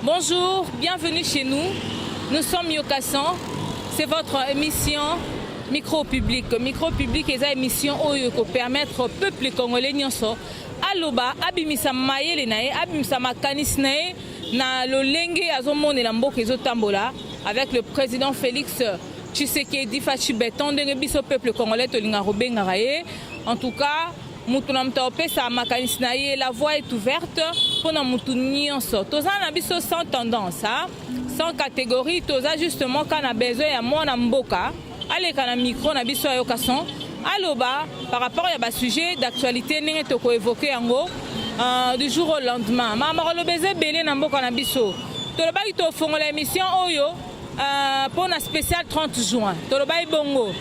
Bonjour, bienvenue chez nous. Nous sommes Yokassan. C'est votre émission Micro Public. Micro Public est une émission qui permet au peuple congolais aloba abimisa mayele nae abimisa makanis nae na lolenge azomone na mboka ezotambola avec le président Félix Tshisekedi Fachi Beton ndenge biso peuple congolais tolinga robenga raye. En tout cas, mutu na mtaope sa makanis nae, la voie est ouverte pour na mutu nyonso. Toza na biso sans tendance, sans catégorie, toza justement quand on a besoin ya mwana mboka, allez kana micro na biso Yokassan. Aloba, par rapport à un sujet d'actualité, nous avons évoqué du jour au lendemain. Maman, le baiser belé n'a pas canabiso. Tu as dit que tu as l'émission pour un spécial 30 juin. Tu as dit bongo.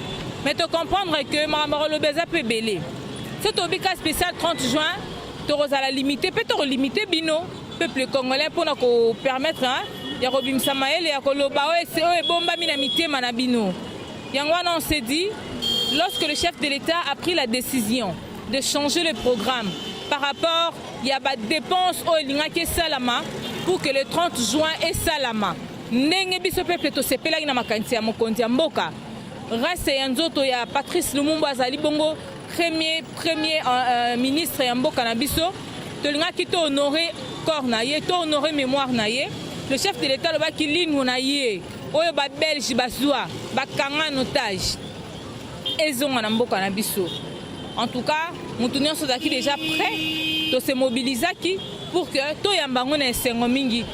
Mais tu comprends que maman, le baiser peut belé. Si tu as dit spécial 30 juin, tu as la limiter, peut-être limiter bino, peuple congolais pour nous permettre. Il y a Robin Samael et il y a Koloba, c'est bomba minamité manabino. Yangwana, on s'est dit, lorsque le chef de l'État a pris la décision de changer le programme par rapport, il y a des dépenses au Lingake Salama pour que le 30 juin est Salama. Nenge biso peuple to sepela ina makanti ya mokonzi ya mboka. Reste ya nzoto ya Patrice Lumumba azali bongo premier ministre ya mboka na biso. To lingaki to honorer corps na ye, to honorer mémoire na ye. Le chef de l'État loba ki ligne na ye. Oyo ba Belge bazwa ba kanga en otage. En tout cas, nous sommes déjà prêts de se mobiliser pour que tout le monde ait un mingi.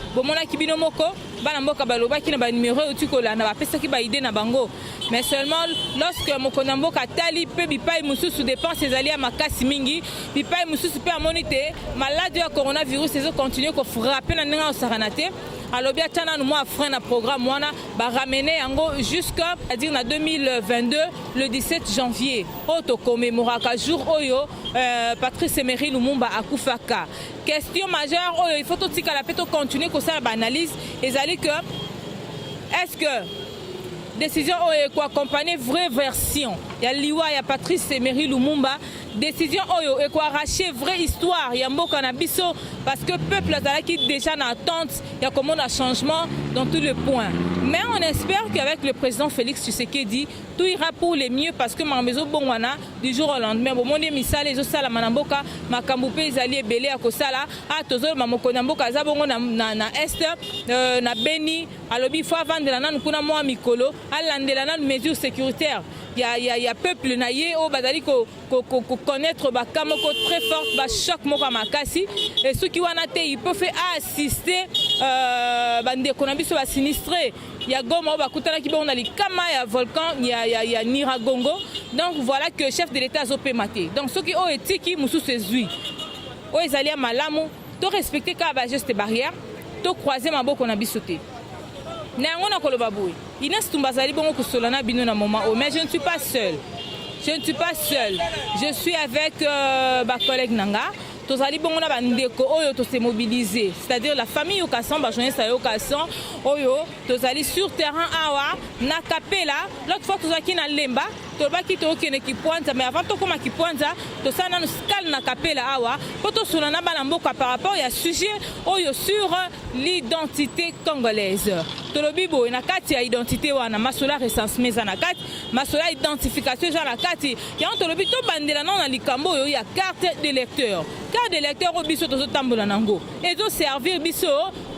Mais seulement lorsque Mokonambo Katali peut bipai mususu dépense ses alliés à Makasi mingi, bipai mususu peut moniter maladie à coronavirus et continuer à frapper dans le Saranate. Alors bien tana nous moi frein un programme wana ba ramener yango jusqu'à dire na 2022 le 17 janvier auto commémoraka jour oyo Patrice Emery Lumumba akufaka. Question majeure oyo il faut tout tika la continuer comme ça analyse et aller que est-ce que décision oyo ko accompagner vraie version ya liwa ya Patrice Emery Lumumba décision oyo et quoi arracher vraie histoire ya mboka na biso parce que peuple azalaki déjà en attente il y a comment un changement dans tous les points. Mais on espère qu'avec le président Félix Tshisekedi tout ira pour le mieux parce que mamezo bongwana du jour au lendemain bon monde misala les osala manamboka makambu pe ezali ebele ya kosala a tozo mamoko na mboka za bongo na est na Beni alobi faut vendre la nanu kuna mo mikolo alandela nanu mesures sécuritaires. Il y a peuple naïe au badali ko connaître bakamoko très fort ba choc moka makasi et ceux qui wanate ils peuvent assister bande konabiso ba sinistré il y a goma ba kutana ki bon ali kama ya volcan il y a Niragongo donc voilà que chef de l'état azopé maté donc ceux qui ont etiki musu sezui o ezali malamu to respecter ka ba geste barrière to croiser maboko na bisoté. Mais je ne suis pas seule. Je suis avec ma collègue Nanga. Tozali bongo na bandeko oyo to se mobiliser, c'est-à-dire la famille Yokassan ba journée sa Yokassan oyo tozali sur terrain awa na kapela l'autre fois tozaki na lemba tobaki to kene ki pointa mais avant to koma ki pointa to sana no skal na kapela awa poto sona na bala mboka par rapport ya sujet oyo sur l'identité congolaise. Tolobi bo na kati ya identité wana masola recensement za na kati masola identification za na kati ya tolobi to bandela na likambo oyo ya carte d'électeur. Carte d'électeur au biso to tambola nango ezo servir biso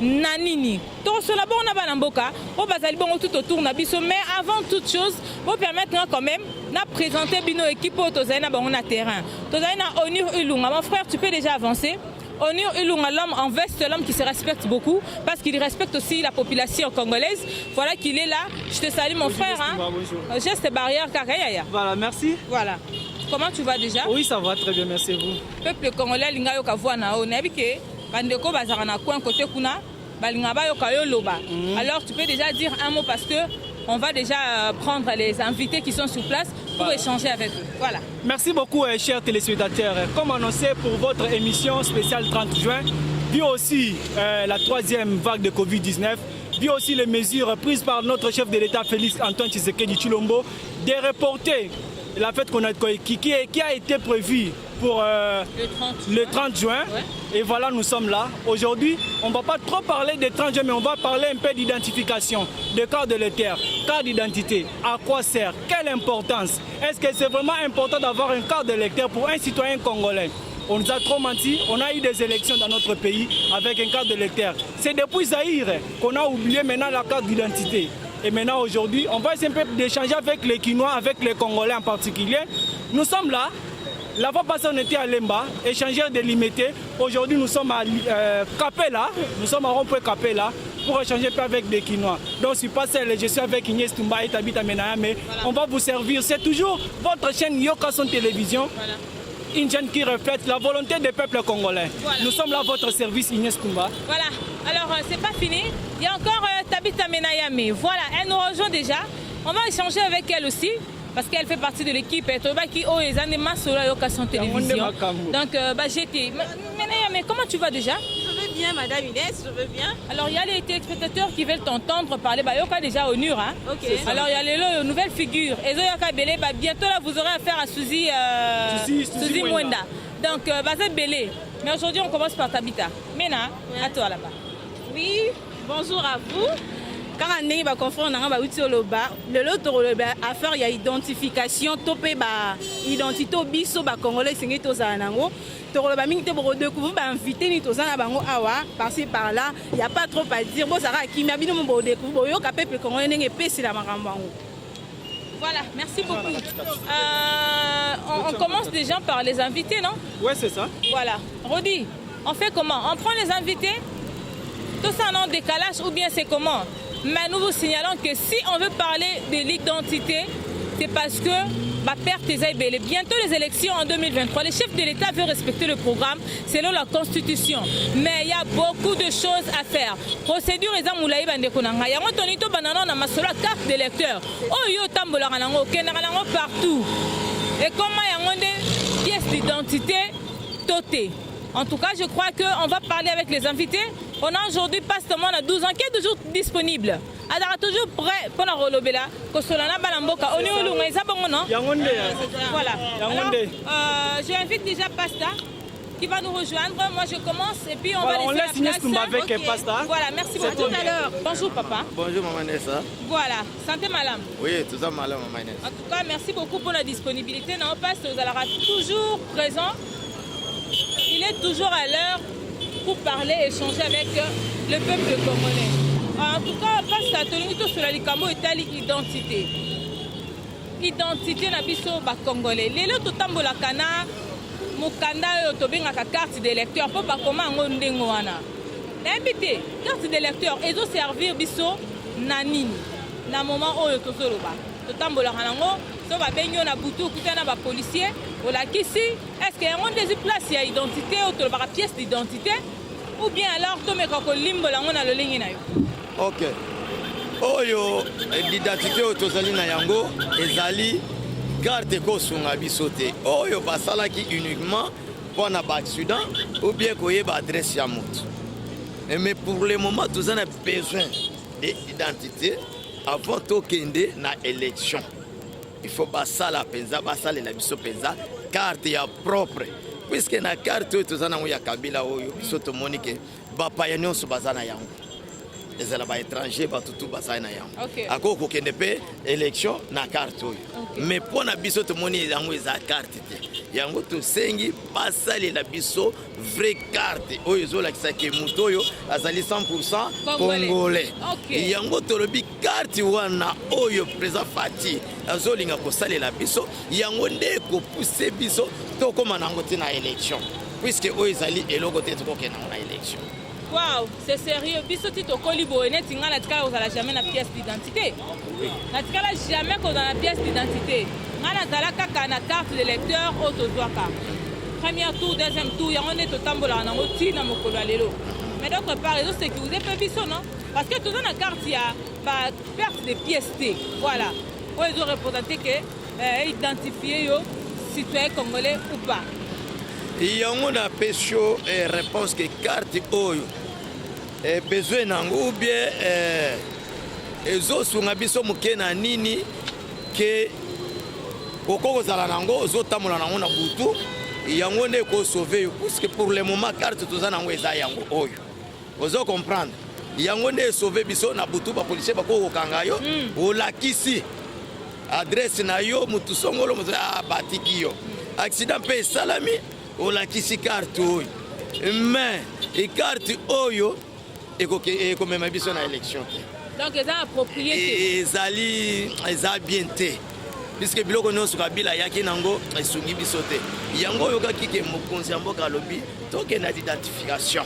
nanini to cela bon na bala mboka o bazali bongo tout autour na biso mais avant toute chose pour permettre quand même na présenter bino équipe to zaina bango na terrain to zaina Onur Ilunga. Mon frère, tu peux déjà avancer. Onur Ilunga, l'homme en veste, l'homme qui se respecte beaucoup parce qu'il respecte aussi la population congolaise. Voilà qu'il est là. Je te salue mon frère. Geste barrière Kakayaya. Voilà, merci. Voilà. Comment tu vas déjà? Oui, ça va très bien, merci à vous. Peuple congolais, linga yoka voana o nabike bandeko bazara na coin côté kuna balinga ba yoka yo loba. Alors tu peux déjà dire un mot parce que on va déjà prendre les invités qui sont sur place pour échanger avec eux. Voilà. Merci beaucoup, chers téléspectateurs. Comme annoncé pour votre émission spéciale 30 juin, vu aussi la troisième vague de Covid-19, vu aussi les mesures prises par notre chef de l'État Félix Antoine Tshisekedi Tshilombo, de reporter la fête qui a été prévue pour le 30 juin. Ouais. Et voilà, nous sommes là. Aujourd'hui, on ne va pas trop parler des 30 juin, mais on va parler un peu d'identification, de carte d'électeur, carte d'identité. À quoi sert? Quelle importance? Est-ce que c'est vraiment important d'avoir une carte d'électeur pour un citoyen congolais? On nous a trop menti, on a eu des élections dans notre pays avec une carte d'électeur. C'est depuis Zaïre qu'on a oublié maintenant la carte d'identité. Et maintenant aujourd'hui, on va essayer un peu d'échanger avec les Kinois, avec les Congolais en particulier. Nous sommes là. La fois passée, on était à Lemba, échangeurs délimité. Aujourd'hui, nous sommes à Capella. Nous sommes à rond-point Capella pour échanger avec des Kinois. Donc, je suis pas seul, je suis avec Ignace Tumba et Tabita Menayame. Voilà. On va vous servir. C'est toujours votre chaîne Yokason Télévision. Voilà. Une chaîne qui reflète la volonté des peuples congolais. Voilà. Nous sommes là à votre service, Ignace Tumba. Voilà. Alors, c'est pas fini. Il y a encore Tabita Menayame. Voilà, elle nous rejoint déjà. On va échanger avec elle aussi. Parce qu'elle fait partie de l'équipe qui a les animaux sur la Yokason Télévision. Donc, j'étais. Mais comment tu vas déjà? Je vais bien, Madame Inès, je vais bien. Alors, il y a les téléspectateurs qui veulent t'entendre parler. Yoka déjà au Nur. Hein? Okay. Alors, il y a les nouvelles figures. Et Yoka Belé, bientôt là, vous aurez affaire à Suzy Mwenda. Donc, c'est Belé. Mais aujourd'hui, on commence par Tabita. Mena, à toi là-bas. Oui, bonjour à vous. Quand on est confronté à affaire, il y a identification, identité biso congolais singi tozanango. Toroba mingi te redécouvrir invité ni tozana bango awa passer par là, il y a pas trop à dire. Bon ça va qui m'a bien mo découvrir yo ka peuple congolais ndenge pesi la makambango. Voilà, merci beaucoup. On commence déjà par les invités, non? Ouais, c'est ça. Voilà. Rodi, on fait comment? On prend les invités? Tout ça en décalage ou bien c'est comment? Mais nous vous signalons que si on veut parler de l'identité, c'est parce que perte est belle. Bientôt les élections en 2023. Le chef de l'État veut respecter le programme selon la Constitution. Mais il y a beaucoup de choses à faire. Procédure est en moulaï bandekonanga. Yango tonito banana na masolo carte d'électeur. Oh yo tambola rango kenarango partout. Et comment yango des pièces d'identité totées. En tout cas, je crois qu'on va parler avec les invités. On a aujourd'hui Pasteur à 12 ans qui est toujours disponible. Alors, toujours prêt pour la relobela. Kosolana Balamboka. On est au Lunga. Voilà. Alors, je invite déjà Pasta qui va nous rejoindre. Moi, je commence et puis on laisse la place. Avec Pasta. Voilà, merci beaucoup. À tout à l'heure. Bonjour, papa. Bonjour, maman Nessa. Voilà. Santé, madame. Oui, tout ça, madame, maman Nessa. En tout cas, merci beaucoup pour la disponibilité. Non, Pasteur, vous allez toujours présent. Il est toujours à l'heure pour parler, échanger avec le peuple congolais. En tout cas, on passe à tout sur la Likambo et l'identité. Identité na biso ba congolais. Lelo to tambola kana mukanda yo to benga ka carte d'électeur pour ba koma ngo ndengo wana. Invité, carte d'électeur ezo servir biso na nini? Na moment oyo to soloba. To tambola kanango so ba benyo na butu kutana ba policier. Est-ce qu'il y a une place il y a identité ou une pièce d'identité ou bien alors tu mets quelque limbo là on a le ligne na yo. OK. Oyo l'identité autosali na yango ezali carte ko sunga bisote. Oyo basala ki uniquement pour un accident ou bien koyeba adresse ya moto. Mais pour le moment tous on a besoin d'identité avant to kende na élection. Il faut basala penza basala la biso penza carte ya propre puisque na carte to zana ya kabila oyo biso to monike ba payanyo so bazana yango ezala ba étranger ba tutu bazana yango akoko kende pe élection na carte oyo mais pona biso to moni yango eza carte te yango to sengi basala la biso vraie carte oyo zo la kisake muto oyo azali 100% congolais yango to lobi carte wana oyo président Fati azolinga kosalela biso yango nde ko pousser biso to koma nango tina élection puisque oyo ezali eloko te to kokena na élection. Waouh, c'est sérieux. Biso ti to kolibo net ngala tika ozala jamais na pièce d'identité. Na tika la jamais ko na pièce d'identité. Ngala zala kaka na carte d'électeur auto doaka. Premier tour, deuxième tour, yango ne to tambola nango tina mokolo lelo. Mais d'autre part, ils ont sécurisé peu biso non parce que tout dans la carte il y a pas perte de pièces T. Voilà. Ils ont représenté que identifier yo citoyen congolais ou pas. Il y a une question réponse que carte oyo besoin nango ou bien ezo sunga biso mukena nini que okoko zala nango ozo tamola nango na butu yango nde ko sauver puisque pour le moment carte toza nango eza yango oyo ozo comprendre yango nde sauver biso na butu ba policier bako kokanga yo olakisi adresse na yo mutu songolo muza batiki yo accident pe salami olakisi carte oyo mais e carte oyo eko mema biso na élection donc eza approprié ezali eza bien te puisque biloko nyonso kabila yaki nango esungi biso te yango oyokaki ke mokonzi ya mboka alobi tokenda d'identification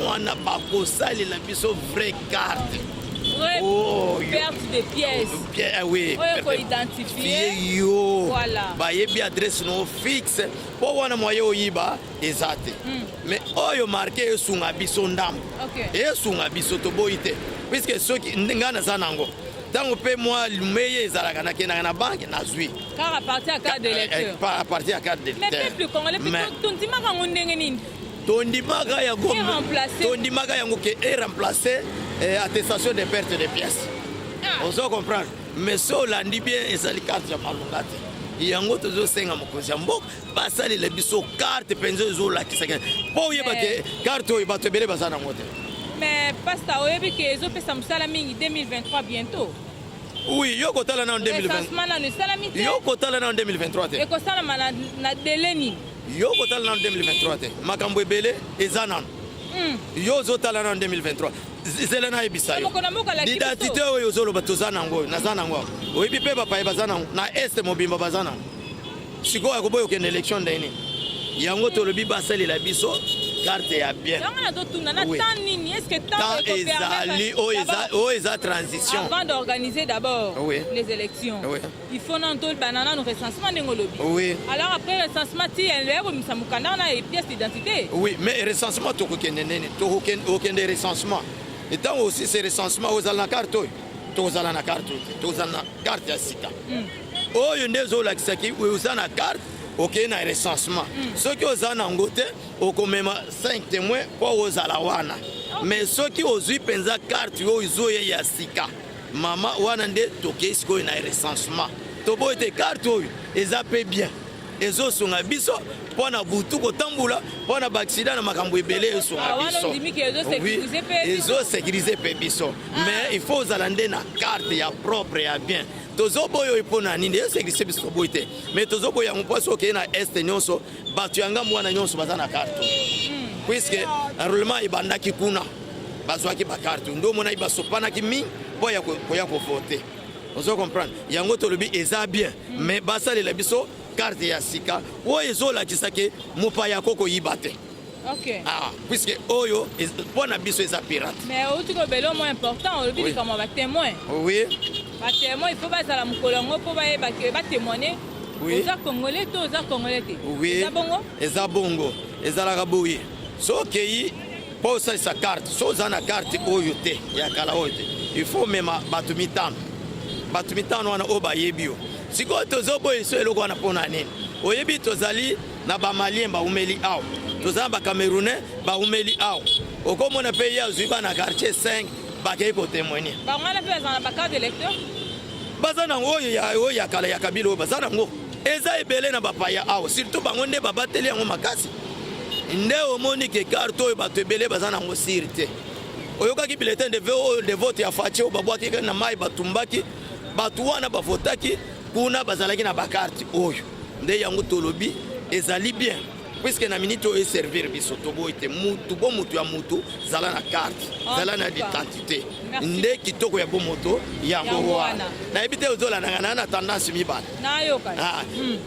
wana bakosalela biso vraie carte perte de pièces oui faut identifier yo voilà bayebi adresse no fixe po wana moye oyiba eza te mais oyo marqué esunga biso ndambo esunga biso toboyi te puisque soki nga naza nango tango pe moi lumeye ezalaka nakendaka na banke nazwi car à partir à carte d'électeur à partir à carte d'électeur mais peuple congolais tondimaka ngo ndenge nini tondimaka yango ke remplacer attestation de perte de pièces ozo comprendre mais so olandi bien ezali carte ya malonga te yango tozosenga mokonzi ya mboka basalela biso carte mpenza ezolakisaka mpo oyeba ke carte oyo bato ebele baza nango te. Mais pasta oyebi ke ezopesa mosala mingi 2023 bientôt. Oui, yo kotala na 2023. Yo kotala na 2023 te. Ekosalama na délai nini? Yo kotala na 2023 te. Makambo ebele eza nano. Yo zotala na 2023. Zela na ebisa yo. L'identité oyo zoloba toza nango, naza nango. Oyebi pe bapa baza nango, na este mobimba baza nango. Siko akoboyo ke élection ndeni. Yango tolobi basalela biso carte ya bien. Est-ce que tant est transition avant d'organiser d'abord les élections, il faut n'entendre banana nous recensement d'engolobi. Oui. Alors après recensement, il y a une pièce d'identité. Oui, mais recensement aucun recensement. Et tant aussi ces recensements aux la carte, aux la carte ya sika. Oh, il y a des qui ont la carte. Ok, na recensement. Ceux qui ont un angoté, au même 5 témoins pour aux alawana. Mais ceux qui ont eu penza carte, ils ont eu sika. Maman, wanande, toké, ce qu'on a recensement. Tobo était carte, ils appellent bien. Ils ont son abisso, pour na boutou, au tamboula, pour na accident, na makambo belé, son abisso. Oui, ils ont sécurisé pébisso. Mais il faut aux alandés na carte, ya propre, ya bien. Tozoboyo ipona nini sécurité biso boité mais tozoboya mposo ke na est nyonso batu yanga mwana nyonso bazana carte puisque enrôlement ibandaki kuna bazwaki ba carte ndo mona ibasopana ki mi boya ko voter ozo comprendre yango tolobi eza bien mais basalela biso carte ya sika o ezola kisake mopaya koko yibate. Ok. Ah, puisque oyo pour na biso eza pirate. Mais autre que belo moins important, on dit comment va témoin. Oui. Ba témoin, il faut pas ça la mukolongo pour ba témoigner. Oui. Oza congolais, to oza congolais. Oui. Eza bongo? Eza bongo. Eza la gaboui. So kei pour ça sa carte, so za na carte oyo te ya kala oyo te. Il faut même batumitano. Batumitano wana oba yebio. Siko tozobo iso eloko wana pona nini. Oyebi tozali na ba malien ba umeli aw. Tozali ba camerounais ba umeli aw. Okomona pe ya zuiba na quartier 5 ba kei ko témoigner. Ba ngala pe za na carte d'électeur. Bazana oyo ya kala ya kabilo bazana ngo. Eza ebele na bapaya aw. Surtout bango nde babateli yango makasi. Nde omoni ke carte oyo bato ebele bazana ngo sirte. Oyokaki bulletin de vote ya fache o babwaki na mai batumbaki batu wana bavotaki kuna bazalaki na bakarte oyo nde yango tolobi ezali bien puisque na minute oyo servir biso tobo ete mutu bo mutu ya mutu zala na carte zala na identité nde kitoko ya bo moto yango wana na ebite ozola na tendance mibala na yoka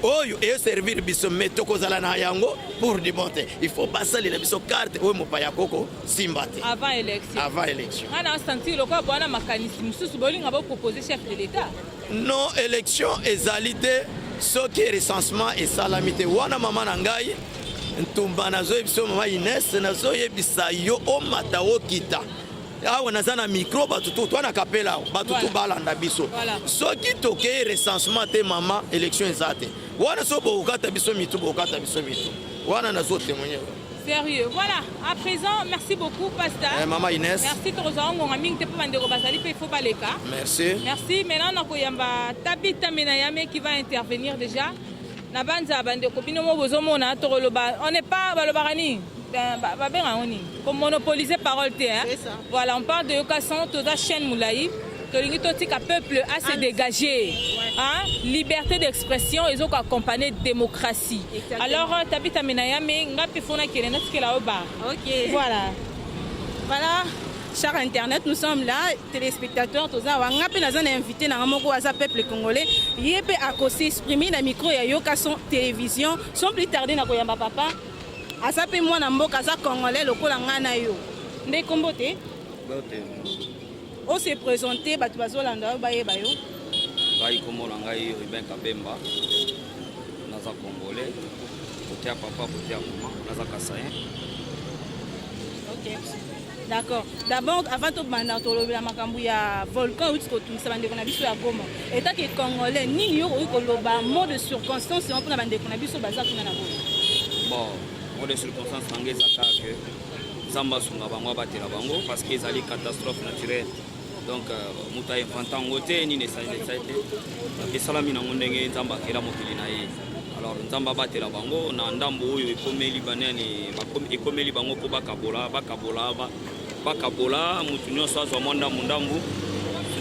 oyo e servir biso metoko zala na yango pour du monter il faut passer la biso carte oyo mopaya koko simbate avant élection ana senti lokwa bwana makanisi mususu bolinga bo proposer chef de l'état non élection ezalité soki recensement esalamite wana mama na ngai ntumba nazoyebisa mama Ines nazoyebisa yo omata okita awa naza na micro batutu twana kapela batutu balanda biso soki tokei recensement te mama élection ezate wana so bokata biso mitu wana nazo témoigner. Sérieux. Voilà, à présent, merci beaucoup, Pasteur. Maman Inès. Merci, merci. Merci. Maintenant, on a Tabita Menayame qui va intervenir déjà. na banza bande kopino mo bozomona tokoloba on n'est pas balobarani comme monopoliser parole hein? Voilà, on parle de Yokasan, toute la chaîne Moulaï, que le peuple a se dégager, hein? Liberté d'expression, ils ont accompagné démocratie. Exactement. Alors, Tabita Menayame, ngapi fona kelena tikela oba. OK. Voilà, cher Internet, nous sommes là, téléspectateurs, tous ça, on a invité dans le peuple congolais. Il peut s'exprimer dans le micro de Yokasan télévision, sans plus tarder dans Koyamba Papa. Asape moi na mboka za congolais lokola ngana yo. Nde kombote? Bote. O se présenter batu bazolanda bayeba yo. Bayi komola ngai Ruben Kabemba. Naza congolais. Kotia papa, kotia maman, naza kasayen. OK. D'accord. D'abord, avant de banda tolobela makambu ya volcan ou tout ça bande kona biso ya Goma. État que congolais ni yo ko loba mot de circonstance on pour bande kona biso baza kuna na Goma. Bon. De circonstances que Zamba Sunga Bango batela bango parce qu'ils allaient catastrophe naturelle. Donc muta infantan ngote ni ne ça et salami na ngondenge Zamba kela mokili na ye. Alors Zamba batela bango na ndambo oyo ekomeli banani ekomeli bango ko bakabola mutu nyonso azwa ndambu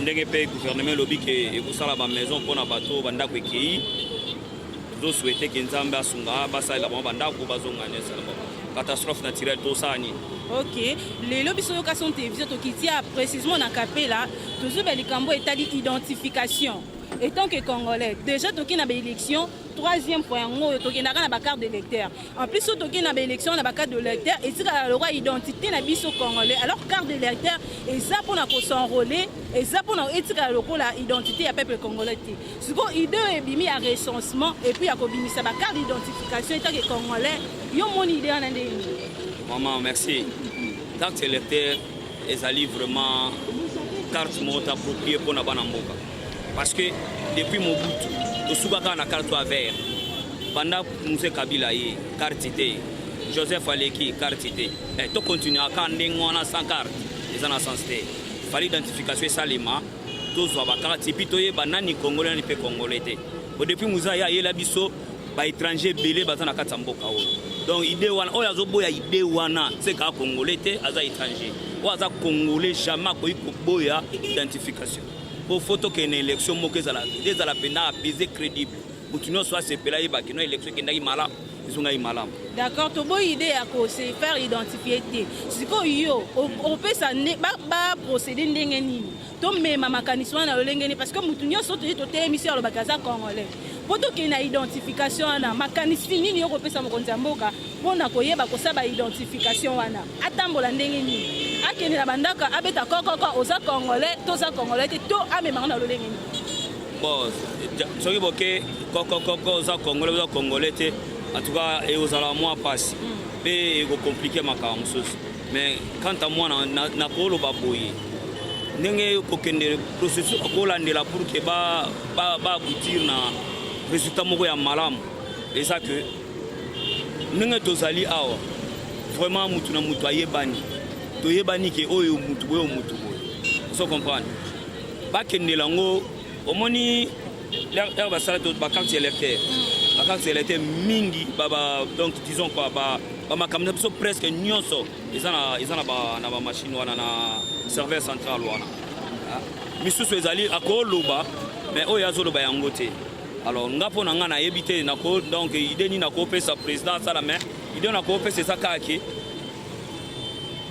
ndenge pe gouvernement lobi ke ekusala ba maison pona bato bandako ekei zo souhaiter que Nzambe asunga basa la bomba ndako bazonganya salama catastrophe naturelle to sani. OK, les lobbies sur l'occasion télévision qui tient précisément dans Capella toujours bel cambo état d'identification. Étant que Congolais, déjà toki na élection, troisième point ngo toki na ba carte d'électeur. En plus toki na élection na ba carte d'électeur et c'est la loi identité na biso Congolais. Alors carte d'électeur et ça pour na ko s'enrôler et ça pour na etika lokola identité ya peuple congolais. Ce qu'on idée est bimi à recensement et puis à ko bimisa ba carte d'identification étant que Congolais, yo mon idée en ndé. Maman, merci. Carte d'électeur ezali vraiment carte mota appropriée pour na bana mboka. Parce que depuis Mobutu, le Soubaka na carte vert. Pendant Moussé Kabila y carte Joseph Aleki carte et tout continue à quand on a sans carte, les en sens il fallait identification salima, tous va carte puis toye banani congolais ni pe congolais. Depuis Moussa ya la biso ba étranger belé bazana carte mboka. Donc idée wana oya zoboya idée wana c'est ka congolais aza étranger. Ou aza congolais jamais ko boya identification. Pour photo qu'il y ait une élection, il y a des crédible. Pour que nous soyons séparés, il y a une élection qui est malade. D'accord, tu as une idée à se faire identifier. Si on peut procéder à parce que nous sommes tous émissions au Bakaza congolais. Pour qu'il y ait une identification, il faut que identification. Akene la bandaka abeta koko oza congolais toza congolais to amema na lolenge ni bon soki boke koko oza congolais te en tout cas et ozala moi passe pe ego compliquer makambo mosusu mais quand à moi na kolo baboye ndenge kokende processus akolandela pour que ba aboutir na résultat moko ya malamu eza que ndenge tozali awa vraiment mutu na mutu ayebani toyebani ke oyo mutu boyo so comprendre ba kendela ngo omoni l'air basala to ba carte électeur mingi baba donc disons quoi ba makamna biso presque nyonso ezana ba machine wana na serveur central wana misusu ezali akoloba mais oyo azoloba yango te alors ngapo na ngana yebite na ko donc idée na ko pesa président sala mais idée na ko pesa sakaki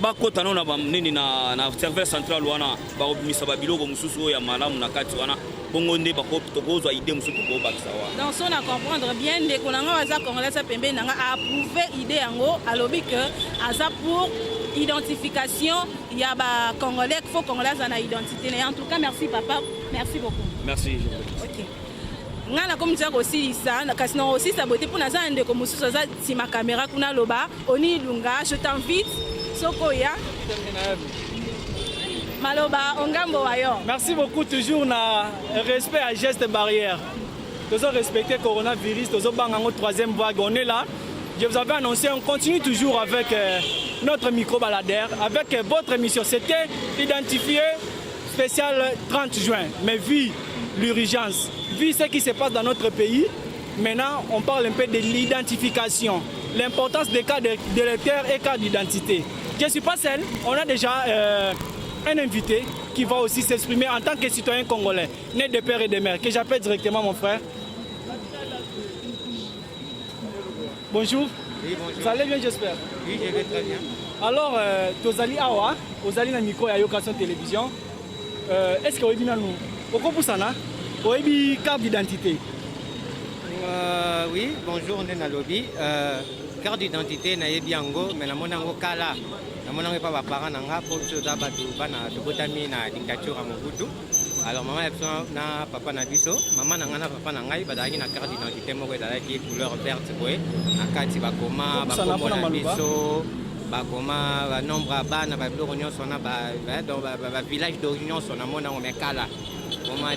bakota na nini na serveur central wana ba obimisa ba biloko mususu ya malamu na kati wana bongo nde bakopto kozwa idée mususu ko bakisa wana. Donc on a comprendre bien de konanga waza congolais sa pembe nanga a approuver idée yango alobi que aza pour identification ya ba congolais faut congolais na identité. En tout cas merci papa, merci beaucoup. Merci. OK. Ngana comme ça aussi ça kasi na aussi ça beauté pour naza ndeko mususu za si ma caméra kuna loba oni lunga je t'invite Sokoya Maloba Ongambo Wayo. Merci beaucoup, toujours na respect à gestes barrières. Nous avons respecté le coronavirus, nous avons une troisième vague, on est là. Je vous avais annoncé, on continue toujours avec notre micro-baladère, avec votre émission. C'était identifié spécial 30 juin. Mais vu l'urgence, vu ce qui se passe dans notre pays, Maintenant, on parle un peu de l'identification, l'importance des cartes d'électeurs et cartes d'identité. Je ne suis pas seul, on a déjà un invité qui va aussi s'exprimer en tant que citoyen congolais, né de père et de mère, que j'appelle directement mon frère. Bonjour. Oui, bonjour. Ça allait bien, j'espère. Oui, je vais très bien. Alors, Tozali Awa, Tozali na micro et occasion télévision. Est-ce que vous avez nous au Kopusana, vous avez carte d'identité? Oui, bonjour, on est dans le lobby. Carte d'identité, na yebiango, mais la monango kala. La monango pas parents nanga pour ceux d'abatu bana de botami na dictature à Mobutu. Alors maman na papa na biso, maman nanga na papa nanga badaki na carte d'identité moko ezalaki couleur verte boye. Na kati bakoma bakoma na biso. Bakoma nombre à bana ba biloko nyonso na ba village d'origine son na monango mekala.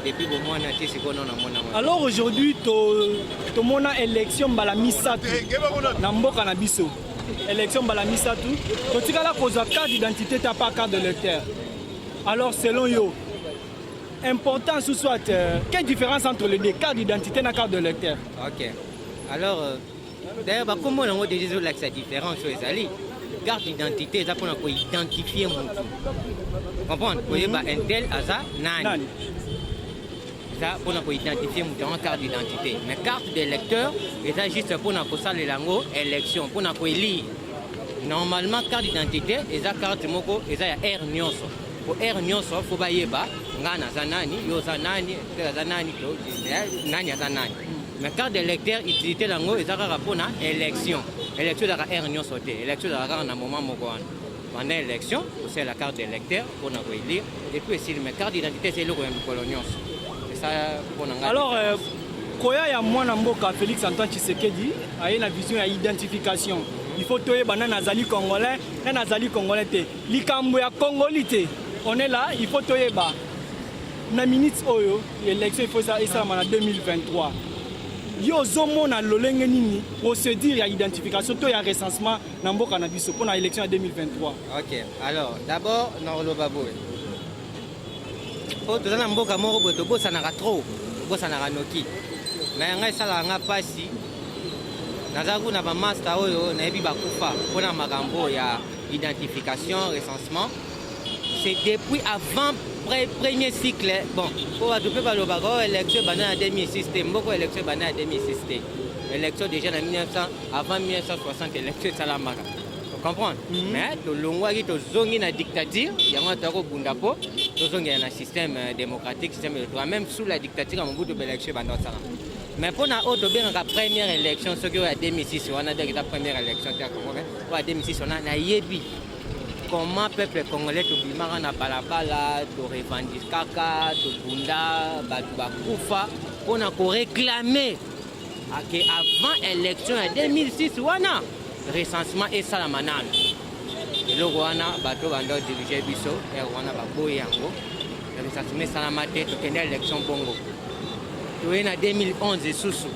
Depuis le mois alors aujourd'hui, tu as élection bala misatu na mboka na biso. Élection bala misatu. Tu as la carte d'identité, tu n'as pas carte de lecteur. Alors selon yo, important ce soit quelle différence entre les deux, carte d'identité et carte de lecteur? Ok. Alors d'ailleurs comment on a déjà la différence chez Ali? Carte d'identité, c'est pour identifier mon tout. Comprendre? Vous voyez un tel asa nani. Pour identifier mon carte d'identité. Mais carte d'électeur, c'est juste pour les langues élection, pour élire. Normalement, carte d'identité, c'est carte moko, c'est R nyonso. Pour R nyonso, il faut bailler bas, ngana zanani, yo zanani, zanani, nani zanani. Mais carte d'électeur, utilité langue, c'est pour élection. Élection c'est R nyonso té. Élection c'est un moment moko. Pendant l'élection, c'est la carte d'électeur pour élire. Et puis aussi, mais carte d'identité, c'est le colonial. Alors, Koya ya mwana mboka Félix Antoine Tshisekedi a une vision à identification. Il faut que banana nazali congolais, nazali congolais te. Likambo ya congolité. On est là, il faut que na minute oyo l'élection il faut ça en 2023. Yo zomo na lolenge nini procédure ya identification to ya recensement na mboka na biso pour l'élection en 2023. OK. Alors, d'abord Norlo Baboé. Tout dans mboka moko boto bosa na trop bosa na noki na ngai sala nga pasi nazaku na ba master oyo na ebi bakufa pona makambo ya identification recensement c'est depuis avant premier cycle bon pour adopter par le bago élection banana 2006 mboko élection banana 2006 élection déjà en 1900 avant 1960 élection salamaka. Comprendre? Mais le longwa qui zongi na dictature, il y a un taro bundapo, zongi na système démocratique, système de droit, même sous la dictature, on a beaucoup d'élections dans ça. Mais pour la haute la première élection, ce qui est à 2006, on a dit la première élection, en 2006, on a yebi comment le peuple congolais to bimara na balabala, to revendiquer kaka, to bunda, bakufa, on a réclamé que avant l'élection en 2006, on a recensement et salamanal. Le Rwanda bateau bando diriger biso et Rwanda ba boyango. Le recensement salamate to kende élection bongo. To en 2011 susu.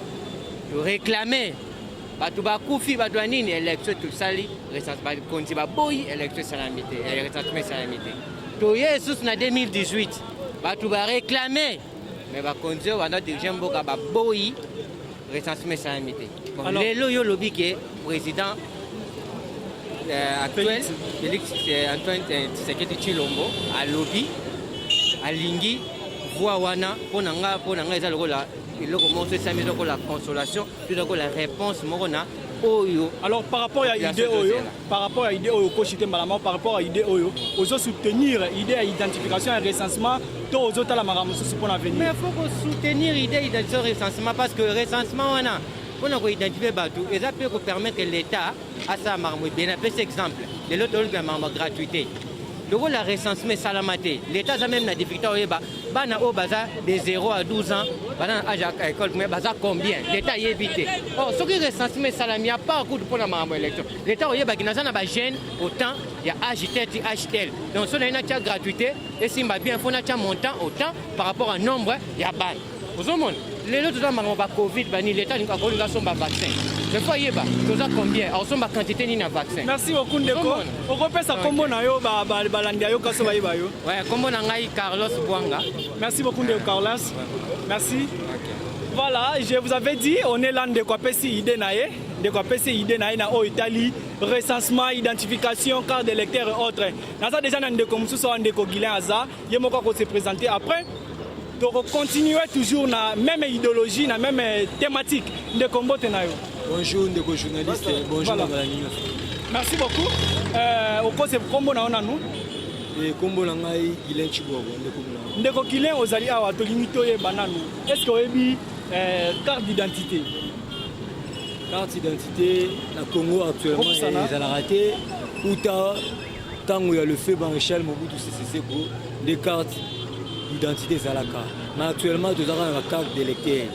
To réclamer bato ba kufi bato nini élection tout sali recensement konti ba boyi élection salamité et recensement salamité. To yesus na 2018 bato ba réclamer mais ba konti bando diriger mboka ba boyi recensement salamité. Bon, le yo lobby qui est président actuel, Félix Antoine Tshisekedi Tshilombo, à lobby, à Lingi, voix wana, pour nanga eza lokola, la consolation, puis la réponse morona. Alors par rapport à l'idée Oyo, par rapport à l'idée Oyo, par rapport à l'idée Oyo, aux soutenir l'idée d'identification et recensement, tous aux autres la pour l'avenir. Mais il faut soutenir l'idée d'identification et recensement parce que le recensement on a identifié Batou et ça peut permettre l'État à sa marmotte. Bien appelé cet exemple, de l'autre gratuité. Donc la recensement salamaté, l'État a même la difficulté de 0 à 12 ans, à l'école, mais combien? L'État y évité. Or, ce qui est recensement salamaté, il n'y a pas beaucoup pour la marmotte électorale. L'État a des jeunes, autant, il y a HTL, HTL. Donc, si on a une gratuité, et si on a bien, il faut un montant, autant, par rapport au nombre, il y a ban. Vous avez les autres gens ont Covid, l'État a un vaccin. Je vois combien, alors son quantité de vaccin. Merci beaucoup Ndeko. On repère ça comme on a yo balandi yo kaso bayi bayo. Ouais, comme on a Carlos Bwanga. Merci beaucoup Ndeko Carlos. Merci. Voilà, je vous avais dit, on est là de quoi passer idée naïe, de quoi passer idée naïe na Italie, recensement, identification, carte d'électeur et autres. Dans ça déjà on est comme ça on est Guilain Aza, il y a quoi se présenter après. Donc continuer toujours na même idéologie, na même thématique de combat naïe. Bonjour les journalistes, bonjour voilà. Merci beaucoup. Au cours de combo na on nous. Et combo na ngai Guilain Chibogo ndeko Guilain ozali awa to limito ye bananu. Est-ce que oyebi carte d'identité? Carte d'identité na Congo actuellement ils ont raté ou tant il y a le fait Maréchal Mobutu Sese Seko des cartes d'identité zalaka. Mais actuellement tu as une carte d'électeur.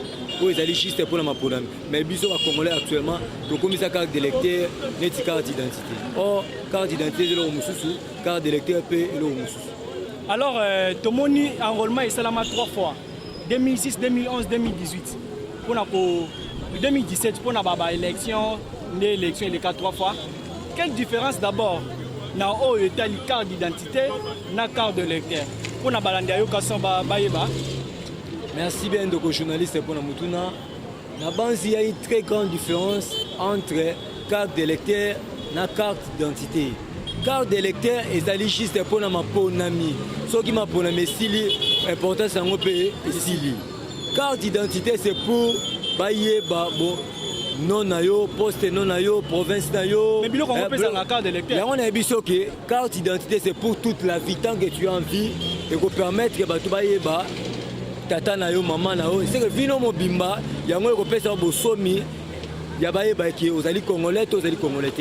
Oui, ils allaient juste pour la maponami. Mais biso à Congolais actuellement, donc comme ça carte d'électeur, net carte d'identité. Or carte d'identité de l'Omususu, carte d'électeur P et l'Omususu. Alors, Tomoni enrôlement est seulement 3 fois. 2006, 2011, 2018. Pour 2017, pour la élection, l'élection il est 3 fois. Quelle différence d'abord dans la carte d'identité et la carte d'électeur? Pour la balande bayeba. Merci bien de journaliste pour la Mutuna. Il y a une très grande différence entre carte d'électeur et carte d'identité. Carte d'électeur est juste pour ma ponami. Ce qui m'a ponami, c'est l'important c'est un pays et carte d'identité c'est pour bailler non nayo, poste non nayo, province nayo. Mais bien qu'on peut la carte d'électeur. On a dit que carte d'identité c'est pour toute la vie tant que tu as envie et qu'on permettre que tu bailler tata na yo maman na yo c'est que vino mobimba yango ko pesa bo somi ya baye ba ki ozali congolais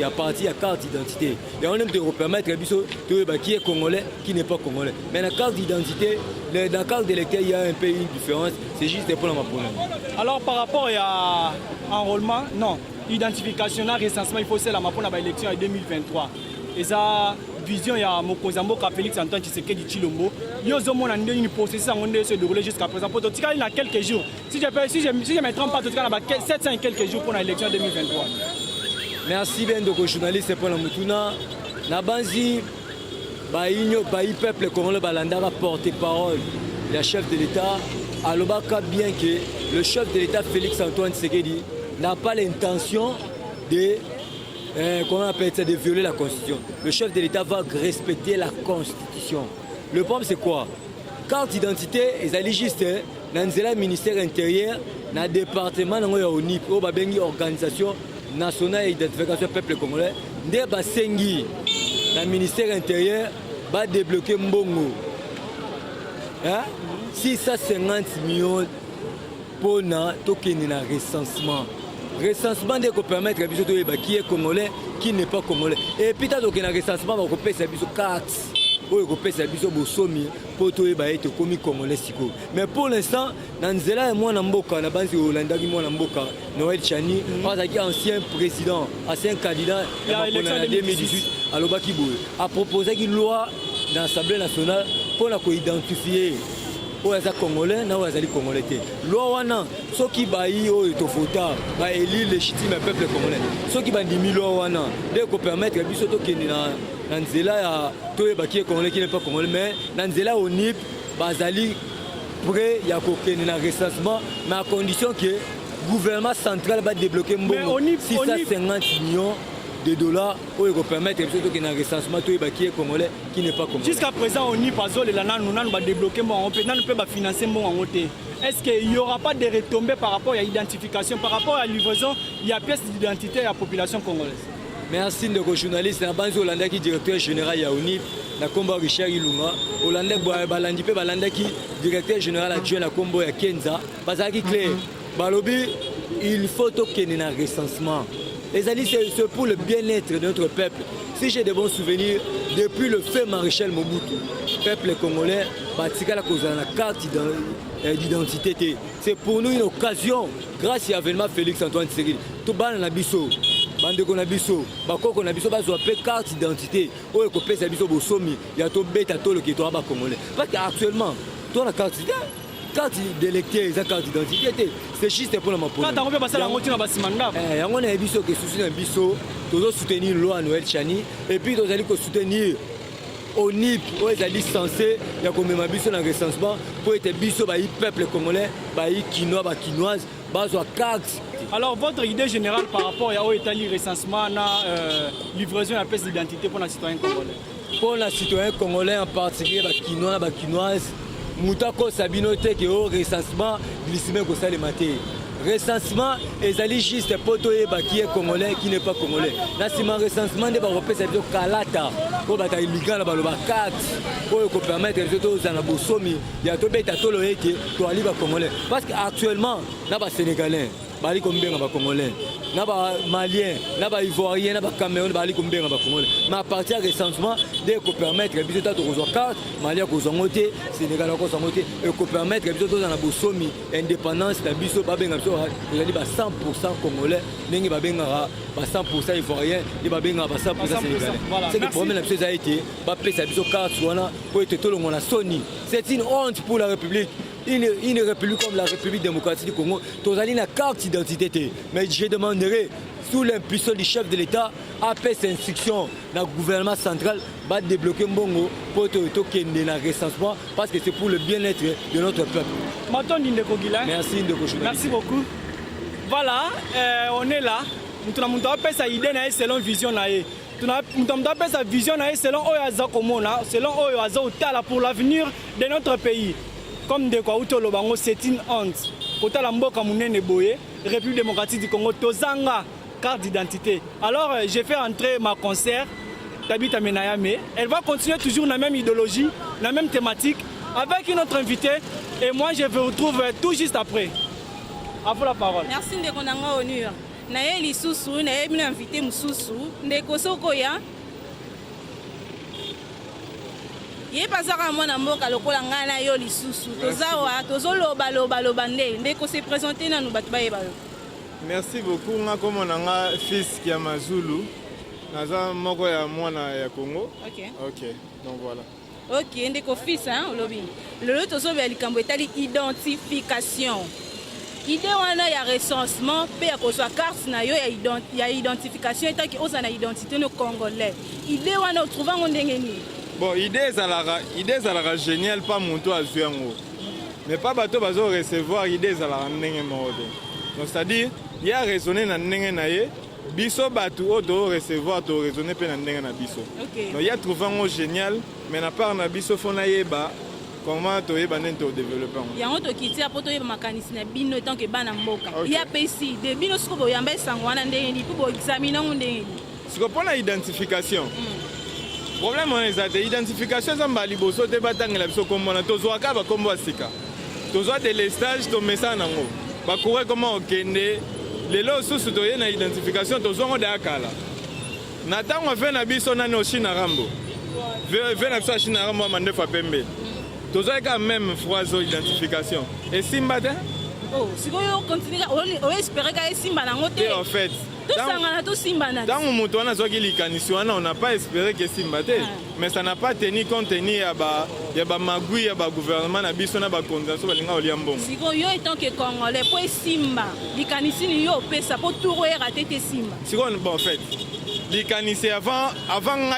à partir ya carte d'identité et on aime te permettre biso to ba qui est congolais qui n'est pas congolais mais la carte d'identité dans la carte d'électeur il y a un peu une différence c'est juste pour la problème. Alors par rapport à enrôlement non identification na recensement il faut c'est la mapona ba élection en 2023 et ça vision ya Mokozambo Félix Antoine Tshisekedi Tshilombo yozo mona ndé une processus en ondé se dérouler jusqu'à présent pour tout cas il y a quelques jours si je me trompe pas tout cas na 700 et quelques jours pour l'élection 2023. Merci bien de journaliste pour la Mutuna na banzi ba inyo ba peuple congolais balanda va porter parole le chef de l'État alobaka bien que le chef de l'État Félix Antoine Tshisekedi n'a pas l'intention de comment on appelle ça, de violer la Constitution. Le chef de l'État va respecter la Constitution. Le problème c'est quoi? Carte d'identité, ils allaient juste dans le ministère intérieur, dans le département de l'ONIP, l'Organisation nationale d'identification du peuple congolais, dans le ministère intérieur, va débloquer Mbongo. 650 millions pour le recensement. Recensement de permettre qui est congolais, qui n'est pas congolais. Et puis, dans le recensement, on peut faire des cartes. On peut faire des sommes pour être commis congolais. Mais pour l'instant, dans Zela et moi, Namboka, la base Hollanda, moi, Namboka, Noël Chani, ancien président, ancien candidat en 2018 à Lobakibou, a proposé une loi dans l'Assemblée nationale pour identifier. Pour les Congolais, nous sommes Congolais. Loi wana, ceux qui baillent au Tofota, ba élire légitime peuple congolais. Ceux qui bandent loi wana, dès qu'on permettre que biso to keni na nzela ya to ba qui est congolais qui n'est pas congolais, mais na nzela au NIP bazali prêt ya ko keni na recensement, mais à condition que le gouvernement central va débloquer 650 millions de dollars pour permettre que le recensement qui est congolais qui n'est pas congolais. Jusqu'à présent, on y passe les lana nous va débloquer on peut financer mon côté. Est-ce qu'il n'y aura pas de retombées par rapport à l'identification, par rapport à la livraison, il y a pièce d'identité à la population congolaise? Merci de journaliste na banzo Hollanda qui directeur général ya ONIP na kombo Richard Ilunga Hollanda balandi pe balanda qui directeur général adjoint na kombo ya Kenza bazaki clair balobi il faut tokener na recensement. Les alliés, c'est pour le bien-être de notre peuple. Si j'ai de bons souvenirs, depuis le fait Maréchal Mobutu, peuple congolais, Batika la cause de la carte d'identité. C'est pour nous une occasion, grâce à l'événement Félix Antoine Tshisekedi, tout le monde a biso, bande qu'on a biso, bako qu'on a biso, baso appelé carte d'identité. Oh, qu'on peut s'abiso bosomi, il y a tout bête à tout le qui est toi congolais. Parce qu'actuellement, toi la carte d'identité. Carte d'électeur, c'est carte d'identité. C'est juste pour la mapoule. Quand on peut passer la moitié dans le bâtiment, on a dit que soutenir la loi Noël Chani et puis nous allons soutenir ONIP oyo ezali censé ya komema biso na recensement po ete biso bayi peuple congolais bayi kinois bakinoise bazwa carte. Alors votre idée générale par rapport à l'état recensement na livraison de la pièce d'identité pour les citoyens congolais? Pour les citoyens congolais en particulier bakinois bakinoise mutako sabino te ke o recensement glissimé ko salema te. Recensement ezali juste poto yeba qui est congolais qui n'est pas congolais. Là si mon recensement de ba repesa bio kalata ko bata iligana baloba carte ko ko permettre les autres na bosomi ya to beta to lo ete to ali ba congolais parce que actuellement na ba sénégalais bali ko mbenga ba congolais na ba malien na ba ivoirien na ba cameroun bali ko mbenga ba congolais mais à partir du recensement de ko permettre biso ta to ko carte malien ko zongote sénégalais ko zongote et ko permettre biso to na bosomi indépendance ta biso ba benga biso ezali ba 100% congolais ndenge ba benga ba 100% ivoirien et ba benga ba 100% sénégalais. C'est le problème la biso a été ba pesa biso carte wana ko ete to longo na soni. C'est une honte pour la République. Une république comme la République démocratique du Congo, tu as une carte d'identité. Mais je demanderai, sous l'impulsion du chef de l'État, après cette instruction, le gouvernement central va débloquer Mbongo pour le recensement parce que c'est pour le bien-être de notre peuple. Merci Ndeko. Merci beaucoup. Voilà, on est là. Nous avons sa idée selon vision. Nous avons sa vision selon selon pour l'avenir de notre pays. Comme de quoi c'est une honte. Kota la mboka munene boye, République démocratique du Congo, tozanga carte d'identité. Alors j'ai fait entrer ma concert, Tabita Menayame. Elle va continuer toujours la même idéologie, la même thématique, avec une autre invitée. Et moi je vous retrouve tout juste après. À vous la parole. Merci Ndeko Nanga Onur. Naye lisusu, naye bino invité mususu, Ndeko Sokoya. Ye pasaka mwana mboka lokola ngana na yo lisusu tozawa tozoloba loba nde ndeko se présenter na nous batu bayeba yo. Merci beaucoup nga komo nanga fils ki ya Mazulu naza moko ya mwana ya Congo. OK donc voilà. OK ndeko fils hein olobi lelo tozobe likambo etali identification. Idée wana ya recensement pe ya kozwa carte na yo ya identification etaki oza na identité no congolais. Idée wana otrouvango ndenge ni. Bon, idée est géniale, pas mon toit à Zuango. Mais pas bateau bazo recevoir idée est la ndenge mode. Donc c'est-à-dire, il y a raisonné na ndenge na ye, biso bateau auto recevoir to raisonner pe na ndenge na biso. Donc il y a trouvé un génial, mais na part na biso fona yeba comment to yeba nento développer. Il y a un autre qui tient pour to yeba makanisi na bino tant que bana mboka. Il y a PC, de bino soko yamba sangwana ndenge ni pour examiner ndenge. Ce qu'on prend l'identification. Problème on est l'identification zamba liboso te batangela biso komona tozwa ka ba kombo asika tozwa de lestage to message nango ba courir comment okende lelo susu to yena identification tozwa ngo da kala na tango fe na biso na no China rambo ve na biso China rambo mande fa pembe tozwa ka même phrase identification et simba te oh sikoyo continue o espérer ka simba nango te en fait dans mon moto, on n'a pas espéré que Simba, mais ça n'a pas tenu compte tenu à Magui, à gouvernement, à Bissona, à condamnation, à Oliambon. Si vous êtes tant que Congolais, pour Simba, les canissi, ça peut tout rater Simba. Si bon, en fait, les canissi avant,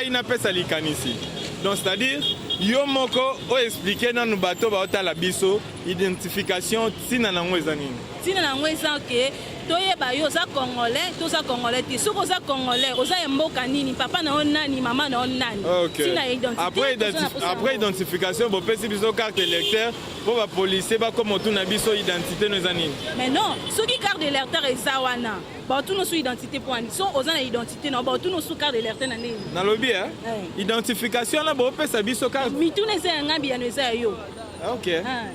il n'a pas ça les canissi. Donc, c'est-à-dire, yo moko o expliquer dans nos bateaux ba la biso identification tina na ngwezani. Tina na ngweza ke toyeba yo za congolais, to za congolais ti soko za congolais, oza mboka nini, papa na on nani, maman na on nani. Tina identité. Après identification, bo pesi biso carte électeur pour ba policier ba comme tout na biso identité no zani. Mais non, ceux qui carte électeur eza wana. Ba tout no sou identité pour ani. So oza na identité no ba tout no sou carte électeur na nini. Na lobby hein. Identification là bo pesa biso carte. Mitune eza ngambi ya no eza yo. OK.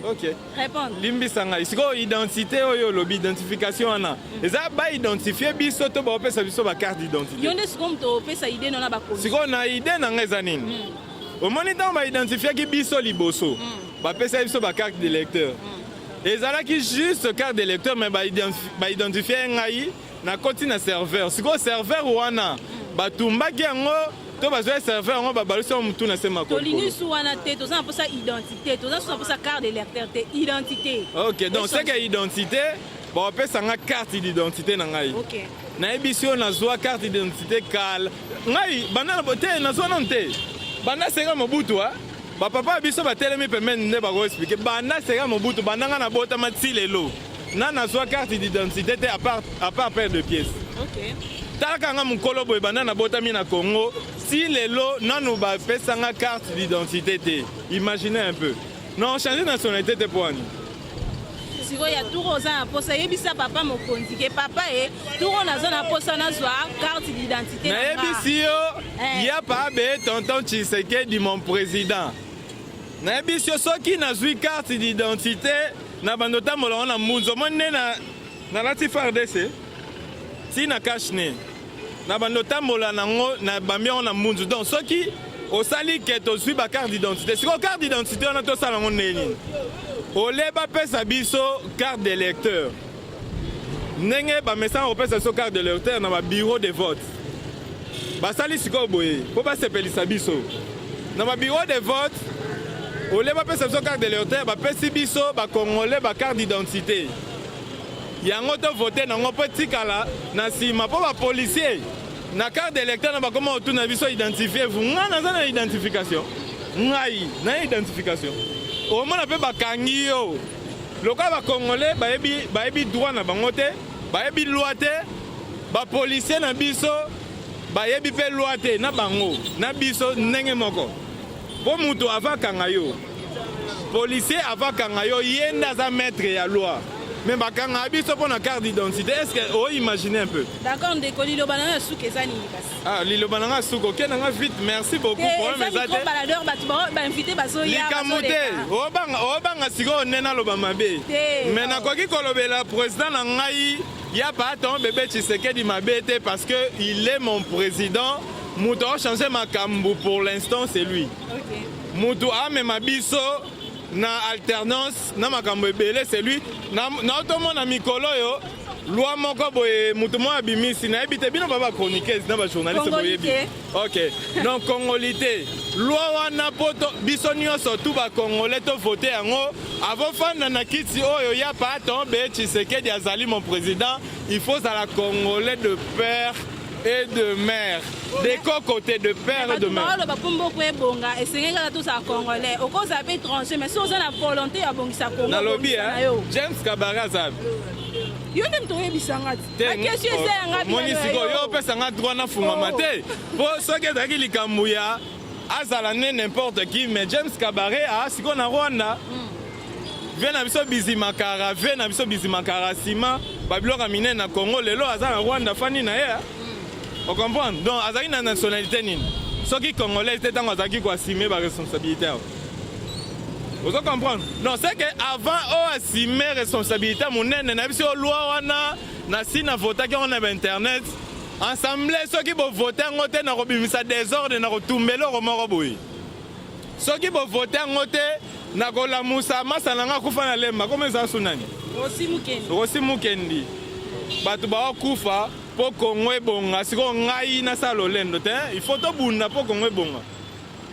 OK. Répondre. Limbi sanga isiko identité oyo lobi identification ana. Eza ba identifier biso to ba pesa biso ba carte d'identité. Yonde siko mto pesa idée na ba ko. Siko na idée na ngeza nini. Au moniteur ba identifier ki biso liboso. Ba pesa biso ba carte d'électeur. Ezala ki juste carte d'électeur mais ba identifier ngai na koti na serveur. Siko serveur wana ba tumbaki yango to bazwa serveur on ba baluso mutu na sema ko. Tolini sou wana te to za pour sa identité, to za pour sa carte d'électeur te identité. OK, donc c'est que identité, ba pesa nga carte d'identité na ngai. OK. Na ebisio na zwa carte d'identité kal. Ngai banana bote na zwa nante. banda senga mobutu bapapa biso batelemi pembeni nde bakoexplike banda senga mobutu bandanga na botama ti lelo na nazwa carte d'identité te à part paire de pièces. Talaka nga mukolo boye banda na botami na Congo si lelo nanu bapesanga carte d'identité te. Imaginez un peu. Non, changer nationalité te poani. sikoya turo oza na posa yebisa papa mokonzi ke papa turo naza na posa nazwa carte d'identité nayebisi yo ya pa be tonton Tshisekedi mon président nayebisi yo soki nazwi carte d'identité na bando tambola na mbunzo monne na lati FARDC si na cache ne na bando tambola nango na bambia na mbunzo donc soki osali ke tozwi ba carte d'identité siko carte d'identité wana tosala ngo neni oleba pesa biso carte d'électeur ndenge bamesanga kopesa biso carte d'électeur na babureau de vote basali sikoyo boye mpo basepelisa biso na babureau de vote oleba pesa biso carte d'électeur bapesi biso bakongole bacarte d'identité yango tovote nango mpo etikala na nsima mpo bapolisier na carte d'électeur na bakoma otuna biso identifie vous ngai naza na identification ngai na identification omona mpe bakangi yo lokola bakongole bayebi droit na bango te bayebi loi te bapolisier na biso bayebi mpe loi te na bango na biso ndenge moko mpo moto avakanga yo policier avakanga yo ye nde aza maître ya loi mais bakanga biso mpo na carte d'identité est-ce que oimagine un peu d'accord ndeko liloba nanga suki eza nini kasi liloba nanga suki oke nanga vite merci beaucoup problème eza te baladeur bato bainvité bazoya likambo te obanga sikoyo nena aloba mabe mais nakoki kolobela président na ngai ya pa aton bébé Tshisekedi mabe te parce que il est mon président moto ochangé makambo pour l'instant c'est lui moto amema biso na alternance na makambo ebele c'est lui na otomona mikolo yo loi moko boye mutu mo abimisi na ebite bino baba chroniqueuse na ba journaliste boyebi OK donc congolité loi wana poto biso nyonso tout ba congolais to voter yango avant fanda na kiti oyo ya pa tombe Tshisekedi azali mon président il faut à la congolais de père et de mère des côtés de père et de mère bakumboku ebonga esengeka tous à congolais okoza pe trancher mais si oza na volonté ya bongisa Congo na lobby James Kabara zab yo nde mtoyebisanga ti akesio eza yanga monisiko yo pesanga droit na fungama te po soki ezalaki likambo ya azala ne n'importe qui mais James Kabare siko na Rwanda vie na biso bizimakara vie na biso bizimakara nsima babiloko minene na Congo lelo aza na Rwanda fani na ye on comprend donc azaki na nationalité nini soki congolais te ntango azalaki koassume baresponsabilité vous comprendre non c'est que avant assume responsabilité monene na biso loi wana na si na votaki yango na internet assemblée soki bovote yango te na kobimisa désordre na kotumbela oko moko boye soki bovote yango te na kolamusa masa nanga akufa na lemba koma eza sunani Rosi Mukendi bato bakufa po Congo ebonga siko ngai na sala lendo te il faut to bunda po Congo ebonga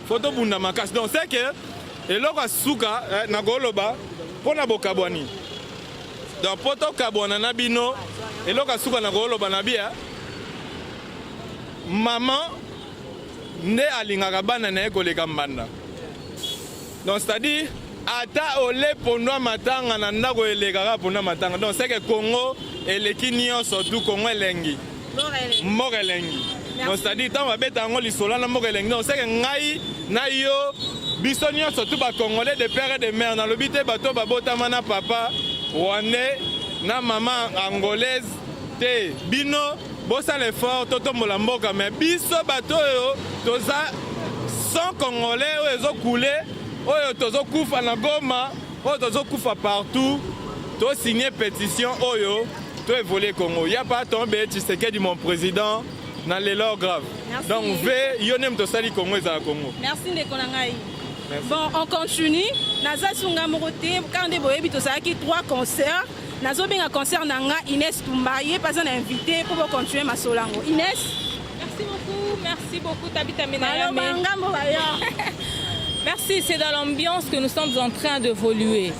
faut to bunda makasi donc c'est que eloko asuka na goloba pona bokabwani donc po to kabwana na bino eloko asuka na goloba na bia maman nde alingaka bana na ye koleka mbanda donc c'est-à-dire ata ole pondwa matanga na ndako elekaka pondwa matanga donc c'est que Congo eleki nyonso tout Congo elengi moko elengi donc c'est-à-dire ntango babeta yango lisolo na moko elengi donc c'est que ngai na yo biso nyonso tout bacongolais de père et de mère nalobi te bato babotama na papa rwandais na mama angolaise te bino bosala effort totombola mboka mais biso bato oyo toza 100 congolais oyo ezokule oyo tozokufa na Goma oyo tozokufa partout to signer pétition oyo to évoluer Congo ya pas tomber Tshisekedi mon président na lelo grave donc ve yonem to sali Congo za Congo merci ndeko na ngai bon on continue naza sunga morote quand de boyebi to saki 3 concerts nazo benga concert na nga Inès Tumbaye pas un invité pour continuer ma solango Inès merci beaucoup Tabita Menayame merci c'est dans l'ambiance que nous sommes en train d'évoluer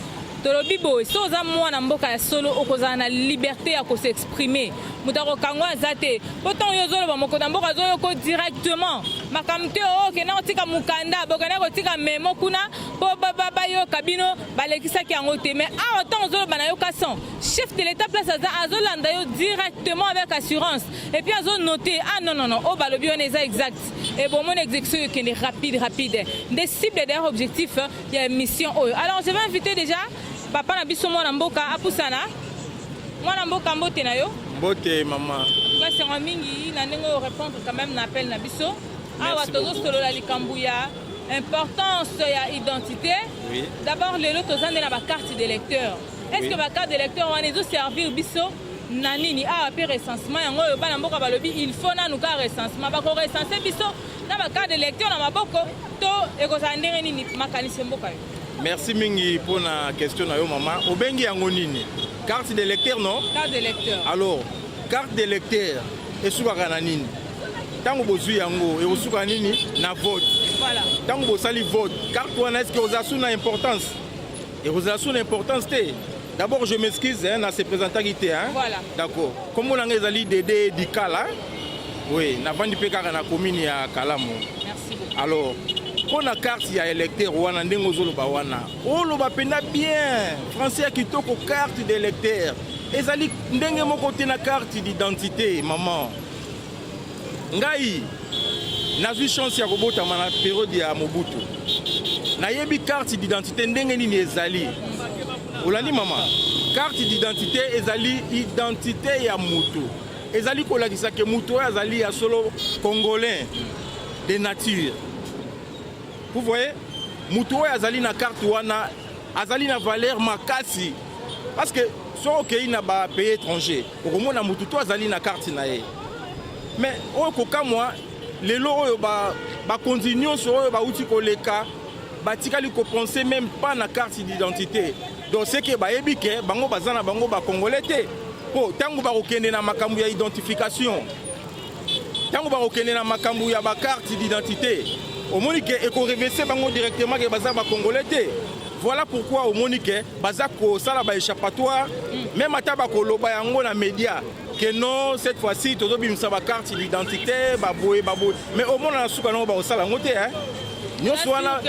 tolobi boye so oza mwana mboka ya solo okozala na liberté ya s'exprimer moto akokangwa aza te po ntango yo ozoloba mokonzi ya mboka azoyoko directement makambo te okenda kotika mokanda bokenda kotika memo kuna po bayoka bino balekisaki yango te mais awa ntango ozoloba na yo kason chef de l'état place aza azolanda yo directement avec assurance et puis azonote ah non oyo balobi wana eza exact et bon mon exécution ekende rapide des cibles d'ailleurs objectif ya mission oyo. Alors je vais inviter déjà papa na biso mwana mboka apusana mwana mboka mbote na yo mbote mama kasi en mingi na ndenge répondre quand même na appel na biso awa tozosolola likambo ya importance ya identité. Oui. D'abord lelo tozande na ba carte d'électeur. Est-ce que ba carte d'électeur wana ezo servir biso na nini awa pe recensement yango oyo bana mboka balobi il faut nanu ka recensement bako recenser biso na ba carte d'électeur na maboko to ekozala ndenge nini makanisi mboka yo. Merci mingi pour la question na yo mama. Obengi yango nini? Carte d'électeur non? Carte d'électeur. Alors, carte d'électeur esukaka na nini? Tango bozwi yango esuka nini na vote. Voilà. Tango bosali vote, carte wana est-ce que ozasu na importance? Et ozasu na importance te. D'abord je m'excuse hein, na se présentaki hein. Voilà. D'accord. Comme on a ezali Dédé Dikala. Oui, na vandi pe kaka na commune ya Kalamu. Merci beaucoup. Alors, pour la carte ya électeur wana ndengo zoloba wana. Oloba pena bien. Français kitoko carte d'électeur. Ezali ndenge moko te na carte d'identité maman. Ngai nazwi chance ya kobotama na période ya Mobutu. Nayebi carte d'identité ndenge nini ezali. Olandi maman. Carte d'identité ezali identité ya mutu. Ezali kolakisa ke mutu ezali ya solo congolais de nature. Vous voyez, mutu azali na carte wana azali na valeur makasi parce que so okei na ba pays étranger okomona mutu to azali na carte na ye. Mais oyo kokamwa lelo oyo ba continue sur oyo ba uti koleka batikali ko penser même pas na carte d'identité. Donc c'est que bayebi ke bango bazana bango ba congolais te. Po tango ba kokende na makambu ya identification. Tango ba kokende na makambu ya ba carte d'identité. Au Monique et qu'on révèle bango directement que baza ba congolais te. Voilà pourquoi au Monique baza ko sala ba échappatoire même ata ba ko loba yango na média que non cette fois-ci tozo bimisa ba carte d'identité ba boye mais au moins na suka no ba sala ngote hein. Nyoso wana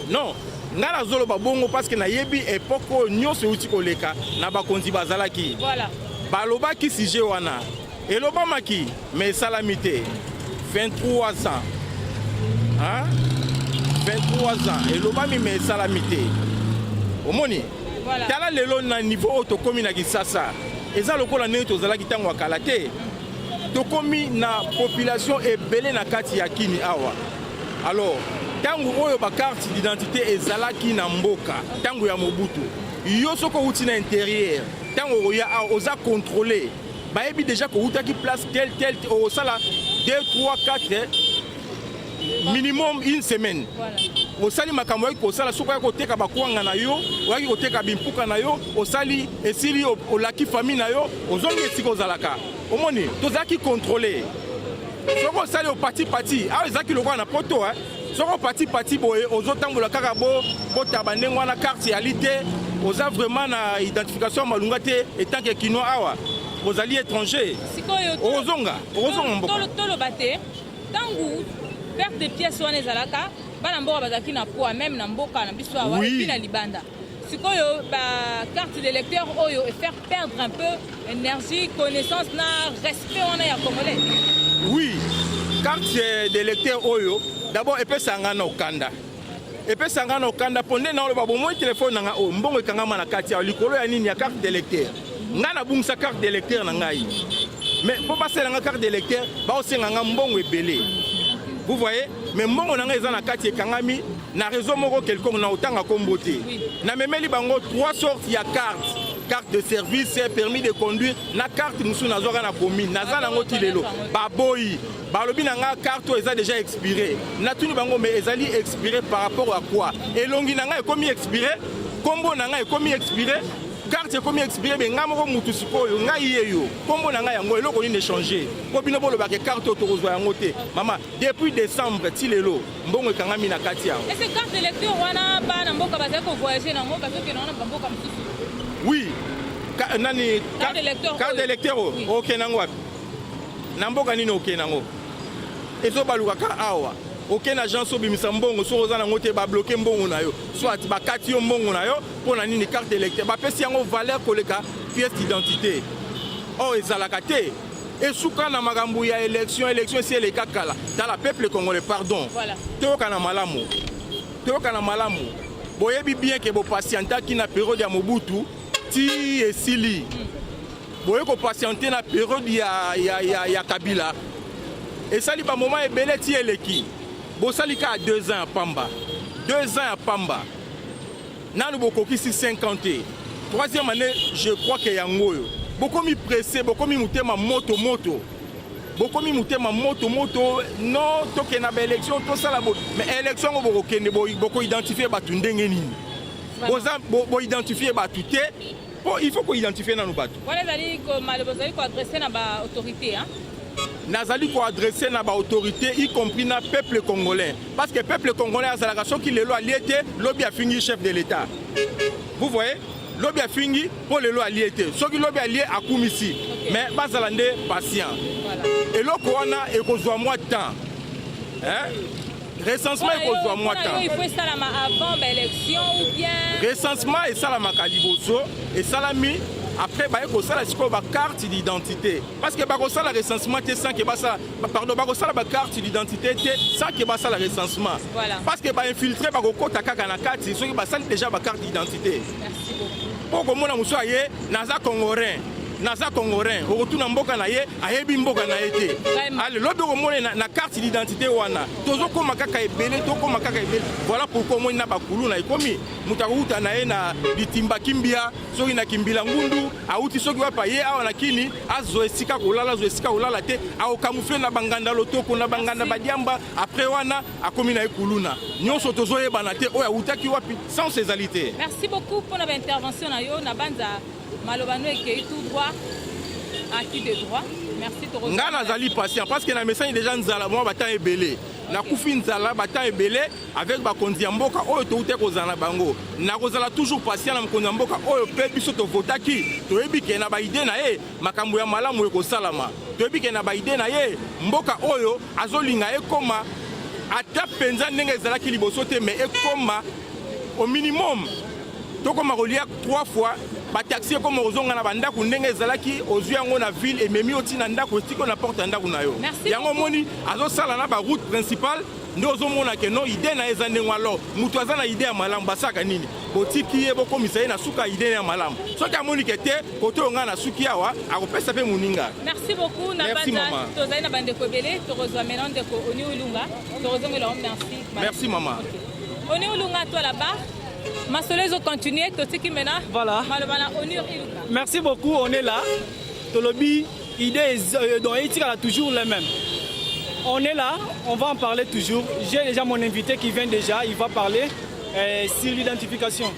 non ngala zolo ba bongo parce que na yebi époque nyoso uti koleka na ba konzi bazalaki. Voilà. Baloba ki sije wana. Eloba maki mais salamité 23 ans. Hein? 23 ans. Et l'obami me salamité. Omoni. Voilà. Tala lelo na niveau autokomi na Kisasa. Eza lokola ne tozala kitango akalate. Tokomi na population ebele na kati ya kini awa. Alors, tango oyo ba carte d'identité ezalaki na mboka, tango ya Mobutu. Yo soko uti na intérieur. Tango oya oza contrôler. Ba ebi déjà ko utaki place tel au sala 2 3 4 minimum une semaine. Voilà. Osali makambo yaki kosala soko ya koteka bakwanga na yo, oyaki koteka bimpuka na yo, osali esili olaki famille na yo, ozongi esiko zalaka. Omoni, tozaki contrôler. Soko osali au parti, ah ezaki lokwa na poto hein. Soko parti boye ozotambola kaka bo tabande ngwana carte ya lité, oza vraiment na identification malunga te etant que kino awa. Ozali étranger. Ozonga mboka. Tolo bate. Tangu perte de pièces wana ezalaka bana mboka bazaki na poids même na mboka na biso awa et puis na libanda sikoyo ba carte d'électeur oyo et faire perdre un peu énergie connaissance na respect wana ya congolais. Oui, carte d'électeur oyo d'abord epesanga na okanda epesanga na okanda ponde na oloba bomo téléphone nanga o mbongo ekangama na kati ya likolo ya nini ya carte d'électeur nga na bungisa carte d'électeur na ngai mais po basela nga carte d'électeur ba osenga nga mbongo ebele. Vous voyez, mais mon on a raison na kati ekangami na raison moko quelconque na otanga kombote. Na memeli bango 3 sortes ya carte de service, permis de conduire, na carte musu na zoka na commune, na za nango tilelo. Baboyi, balobi na nga carte eza déjà expiré. Na tuni bango mais ezali expiré par rapport à quoi? Elongi na nga ekomi expiré, kombo na nga ekomi expiré. Carte comme expiré mais nga moko mutu sikoyo nga yeyo kombo na nga yango eloko ni changer ko bino bolo ba ke carte autorizwa yango te mama depuis décembre ti lelo mbongo ekangami na kati yango. Est-ce que carte d'électeur wana ba na mboka ba bazali kovoyage nango bazoke nango na bamboka mosusu. Oui. Nani Carte d'électeur. Carte d'électeur ok nango wapi? Na mboka nini ok nango? Ezobalukaka awa. Aucune agence obimisa mbongo so oza nango te ba bloquer mbongo na yo. Soit bakati yo mbongo na yo pona nini carte d'électeur. Ba pesi yango valeur koleka pièce d'identité. Oh ezalaka te. Esuka na makambo ya élection si elle est kakala. Dans la peuple congolais pardon. Voilà. Teoka na malamu. Teoka na malamu. Boyebi bien que bo patienta ki na période ya Mobutu ti esili. Boye ko patienter na période ya Kabila. Et ça li ba moment ebele ti eleki. Bosalika à 2 ans à Pamba. 2 ans à Pamba. Nanu bokoki 50. Troisième année, je crois que yangoyo. Beaucoup mi pressé, beaucoup mi mutema moto. Beaucoup mi mutema moto. Non, toke na ba élection, to sala bo. Mais élection go bokende beaucoup identifier batu ndenge nini. Bo identifier batu te. Il faut qu'on identifie nanu batu. Voilà zali ko malobozali ko adresser na ba autorité hein. Nazali ko adresser na ba autorité y compris na peuple congolais parce que peuple congolais azalaka soki lelo aliété lobi a fingi chef de l'état. Vous voyez lobi a fingi pour lelo aliété soki lobi alié akumisi mais bazalande patient. Voilà. Et loko wana ekozwa moi temps. Hein? Recensement ekozwa moi temps. Il faut ça avant l'élection ou bien recensement et ça la makaliboso et salami. Après, il y a une carte d'identité. Parce que le recensement sans que pardon, la carte d'identité sans que le recensement. Voilà. Parce que infiltré par le code na carte, c'est déjà la carte d'identité. Merci beaucoup. Pour que mon amour naza congolais. Naza congolais, au retour dans mboka na ye, ayebi mboka na été. Allez, lobi komone na carte d'identité wana. Tozo ko makaka ebele, to ko makaka ebele. Voilà pourquoi moi na bakulu na ikomi. Mutakuta na ye na bitimba kimbia, soki na kimbila ngundu, auti soki wa paye awa na kini, azo esika kolala te, au camoufler na banganda lotoko na banganda badiamba, après wana akomi na ikuluna. Nyonso tozo yebana te, oya utaki wapi sans césalité. Merci beaucoup pour notre intervention na yo na banza. Malobano est tout droit, acquis de droit. Merci de rejoindre. Nga nazali patient parce que na message déjà nzala moi bata ebele. Na kufi nzala bata ebele avec ba konzi mboka oyo to ute kozala bango. Na kozala toujours patient na konzi mboka oyo pe biso to votaki. To yebi ke na ba idée na ye makambo ya malamu e kosalama. To yebi ke na ba idée na ye mboka oyo azolinga ekoma ata penza ndenge ezalaki liboso te mais ekoma au minimum tokoma kolia 3 fois. Ba taxi comme ozonga na banda ku ndenge ezalaki ozwi yango na ville et memi oti na ndako tiko na porte ndako na yo yango moni azo sala na ba route principale ndo ozomona ke no idée na ezande ngwalo mutu azana idée ya malamu basaka nini botiki ye bokomisa ye na suka idée ya malamu soki amoni ke te koto onga na suki awa akopesa pe muninga. Merci beaucoup na banda tozali na bande ko belé to rejoindre maintenant de ko Oni Ulunga to rejoindre le merci. Merci maman. Oni Ulunga toi là-bas. Masolezo continue, voilà. Merci beaucoup, on est là. Tolobi, idée est toujours les mêmes. On est là, on va en parler toujours. J'ai déjà mon invité qui vient déjà, il va parler sur l'identification.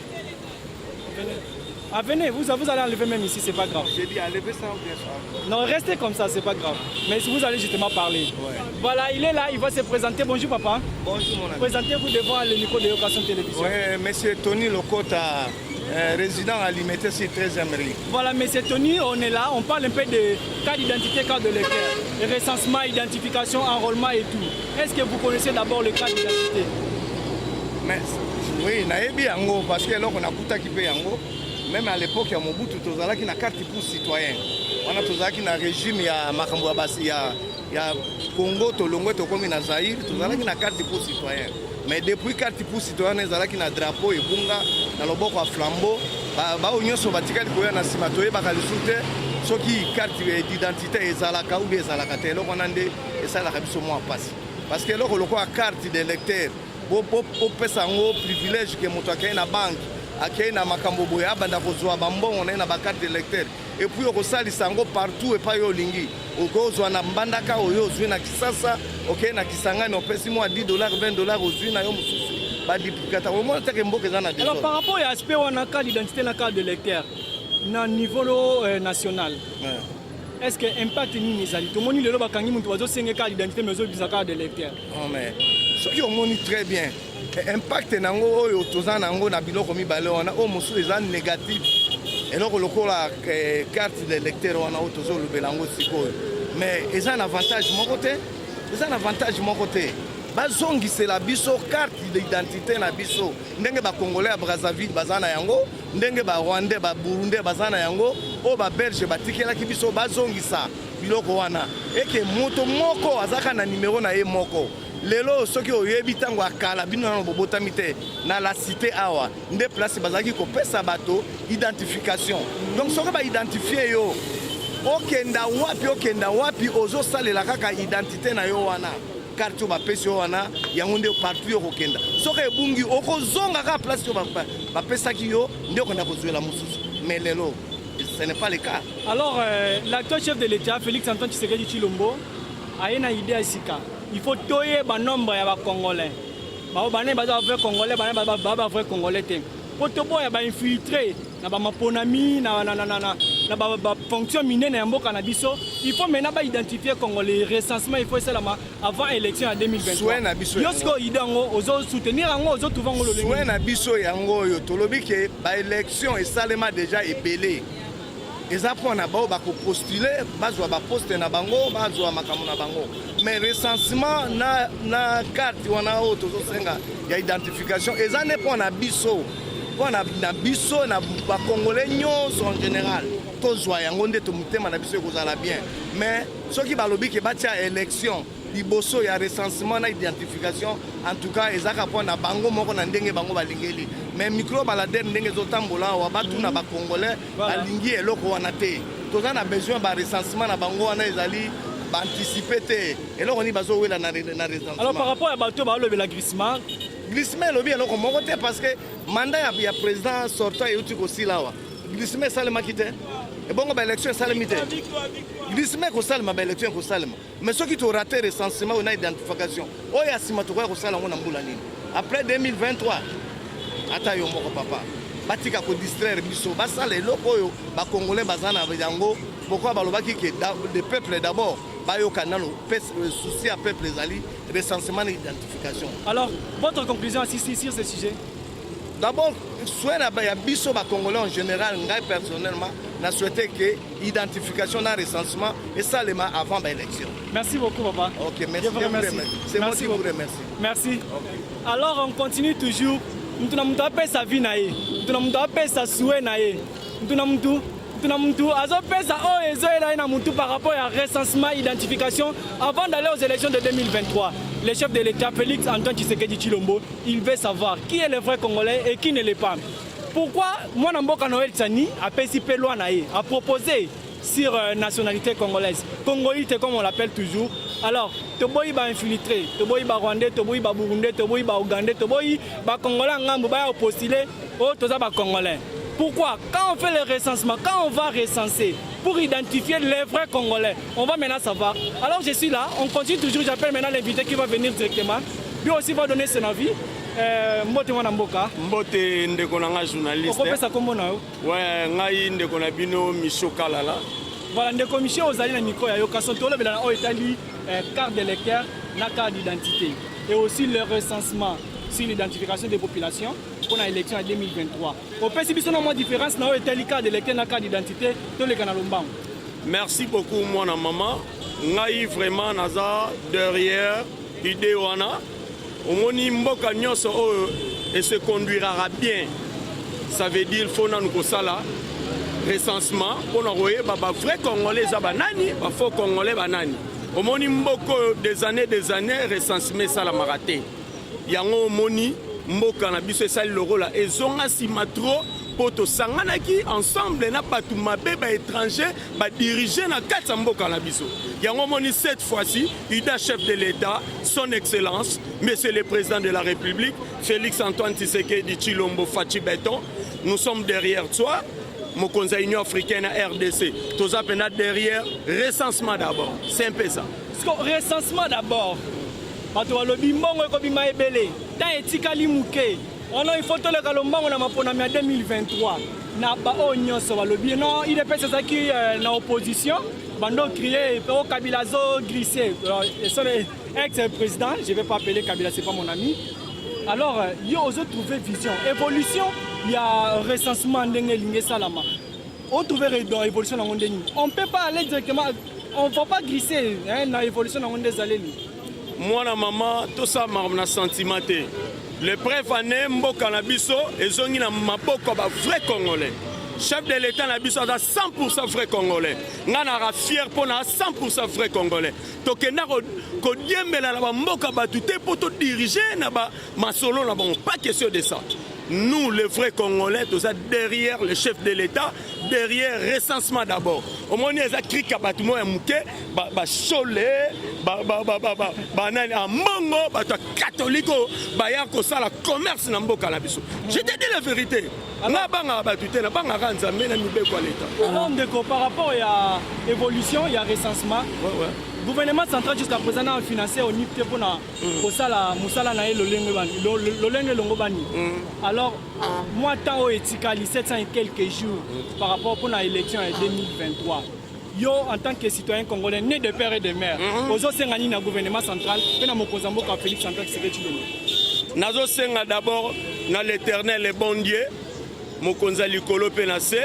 Ah, venez, vous allez enlever même ici, c'est pas grave. J'ai dit enlever ça ou bien ça. Non, restez comme ça, c'est pas grave. Mais vous allez justement parler. Ouais. Voilà, il est là, il va se présenter. Bonjour papa. Bonjour mon ami. Présentez-vous devant le micro de Occasion Télévision. Oui, monsieur Tony Lokota, résident à Limité sur 13e rue. Voilà, monsieur Tony, on est là, on parle un peu de carte d'identité, carte de lecteur, recensement, identification, enrôlement et tout. Est-ce que vous connaissez d'abord le carte d'identité? Mais oui, naebi yango parce que là on a kuta qui paye yango. Même à l'époque, il y a Mobutu, il y a une carte pour citoyen. On a un régime, il y a Makambo Abassi, il y a Congo, Tolongo, Tokomi, Zaïre, il y a une carte pour citoyen. Mais depuis la carte pour citoyen, il y a un drapeau, et bunga, dans le bord de flambeau, il y a un vertical qui est en cimatoye, il y a une carte d'identité, et Zalaka ou bien Zalaka, et là on a des passes. Parce que là on a une carte d'électeur, pour faire privilège que mon na banque. Akei na makambo boye abanda kozwa bambongo na ba carte d'électeur et puis okosalisa yango partout et pas yo lingi okozwa na mbandaka oyo ozwi na Kisasa okay na Kisangani opesi moi $10 $20 ozwi na yo mususu ba duplicata au moins teke mboka za na déjà. Alors par rapport à l'aspect on a carte d'identité na carte d'électeur na niveau national. Ouais. Est-ce que impact ni ezali to moni lelo bakangi muntu bazo senga carte d'identité mais ozo bisa carte d'électeur. Non mais ce qui on moni très bien impact nango oyo toza nango na biloko mibale wana o mosusu eza négatif eloko lokola carte de lecteur wana oyo tozolobela yango sikoyo mais eza na avantage moko te bazongisela biso carte d'identité na biso ndenge bakongolais ya Brazzaville baza na yango ndenge barwandais baburundais baza na yango oyo babelge batikelaki biso bazongisa biloko wana eke moto moko azaka na nimero na ye moko lelo soki oyebi ntango akala bino nano bobotami te na la cité awa nde place bazalaki kopesa bato identification donc soki baidentifie yo okenda wapi ozosalela kaka identité na yo wana carte bapesi yo wana yango nde partout yo kokenda soki ebungi okozonga kaka place yo bapesaki yo nde okenda kozwela mosusu mais lelo ce n'est pas le cas. Alors, l'actuel chef de l'État, Félix Antoine Tshisekedi Tshilombo, a une idée à Sika. Il faut toyer le nombre de Congolais. Les vrais Congolais, les vrais Congolais. Pour te voir, il infiltrer dans ma ponami, dans la fonction minière dans mboka na biso, il faut maintenant identifier Congolais. Recensement, il faut ça avant l'élection en 2023. Yosko idango, ozo soutenir yango, ozo trouver ngo le. Souhait na biso yango yo tolobi ke ba élection et salema déjà ébélé. Eza pona bao bakopostuler bazwa baposte na bango bazwa makambo na bango mais recensement na carte wana oyo tozosenga ya identification eza ne pona biso na biso na bakongolais nyonso en général tozwa yango nde tomutema na biso ekozala bien mais soki balobi ke batia élection liboso ya recensement na identification en tout cas ezaka pona bango moko na ndenge bango balingeli mais micro balader ndenge ezotambola wa batuna bakongolais balingi eloko wana te toza na besoin ba recensement na bango wana ezali baanticiper te eloko ni bazowela na recensement. Alors par rapport à bato balobela glissement elobi eloko moko te parce que mandat ya président sortant euti kosila awa glissement esalemaki te ebongo baélection esalemi te glissement ekosalema baélection ekosalema mais soki torate recensement oyo na identification oyo ya nsima tokoya kosala yango na mbula nini après 2023 ata yo moko papa batika kodistraire biso basala eloko oyo bakongolais baza na yango pourquoi balobaki ke le peuple d'abord bayoka nano souci à peuple ezali recensement et identification. Alors votre conclusion sur ce sujet? D'abord, soit ya biso bakongolais en général ngai personnellement na souhaité que identification na recensement et ça les avant l'élection. Merci beaucoup papa. OK, merci. C'est moi qui vous remercie. Merci. Okay. Alors on continue toujours. Nous n'avons pas sa vie naïe. Nous n'avons pas sa souhait naïe. Nous n'avons par rapport à recensement, identification avant d'aller aux élections de 2023. Le chef de l'État, Félix Antoine Tshisekedi Tshilombo, il veut savoir qui est le vrai Congolais et qui ne l'est pas. Pourquoi moi, Namboka Noël Tsani, a proposé sur nationalité congolaise, Congolite comme on l'appelle toujours. Alors, Toboyi va infiltrer, Toboyi va Rwandais, Toboyi va Burundais, Toboyi va Ougandais, Toboyi va Congolais, Ngambo va postuler, Toza va Congolais. Pourquoi? Quand on fait le recensement, quand on va recenser pour identifier les vrais Congolais, on va maintenant savoir. Alors je suis là, on continue toujours, j'appelle maintenant l'invité qui va venir directement. Lui aussi va donner son avis. Mbote mwana mboka. Mbote ndeko nanga journaliste. Okope sa kombo na yo? Ouais, ngai ndeko na bino Micho Kalala. Voilà, ndeko Micho ozali na micro ya yo kasotolo bela na etali carte de lecteur na carte d'identité et aussi le recensement sur l'identification des populations pour l'élection en 2023. Au principe, il y a une différence dans le cas de l'élection dans le cas d'identité dans le Canada. Merci beaucoup, mon maman. Ngai vraiment naza derrière l'idée wana. Omoni mboka nyonso et se conduira bien. Ça veut dire qu'il faut nous sala recensement pour nous voir baba vrai Congolais banani, ba faux Congolais banani. Omoni mboko des années recensement ça la maraté. Yango omoni mboka na biso esali loro la ezonga sima trop poto sanganaki ensemble na batu mabe ba étranger ba diriger na kati mboka na biso. Yango omoni cette fois-ci, il est chef de l'État, son excellence, monsieur le président de la République, Félix Antoine Tshisekedi Tshilombo Fachi Beton. Nous sommes derrière toi. Mon conseil Union africaine RDC. Tous appelés derrière recensement d'abord. C'est un peu ça. Recensement d'abord. Bato balobi mbongo ekobima ebele ta etikali muke ono ifoto le kalombango na mapona ya 2023 na ba onyoso balobi non il est pas ça qui na opposition bando crier au Kabila zo glisser son ex-président, je vais pas appeler Kabila, c'est pas mon ami. Alors, il y a aussi trouvé vision. Évolution, il y a recensement d'Engelingue Salama. On trouve dans l'évolution dans le on ne peut pas aller directement, on ne va pas glisser dans l'évolution dans le Moi, la maman, tout ça m'a sentiment. Le bref année, Mboka Nabiso, et Zongi na Maboko, vrai Congolais. Chef de l'État Nabiso a 100% vrai Congolais. Nana fier pour 100% vrai Congolais. Donc, ko diembela la Mboka batute pour te diriger naba masolo na bon, pas question de ça. Nous, les vrais Congolais, tout ça derrière le chef de l'État, derrière recensement d'abord. Au moins, il y a des cris qui ont mouké, cholé, mongo, catholique, la commerce dans le Calabiso. Je te dis la vérité. Alors, par rapport à l'évolution, il y a recensement. Le gouvernement central jusqu'à présent a financé au NIPT pour Moussala Nae Lolenge Longobani. Alors, moi, tant que 700 et quelques jours par rapport à l'élection en 2023, yo, en tant que citoyen congolais, né de père et de mère, aux autres, c'est un gouvernement central, et dans mon Kozambo, quand Félix Central, c'est que tu le Nazo Senga d'abord, dans l'éternel et bon Dieu, Mokonza Likolo Penase,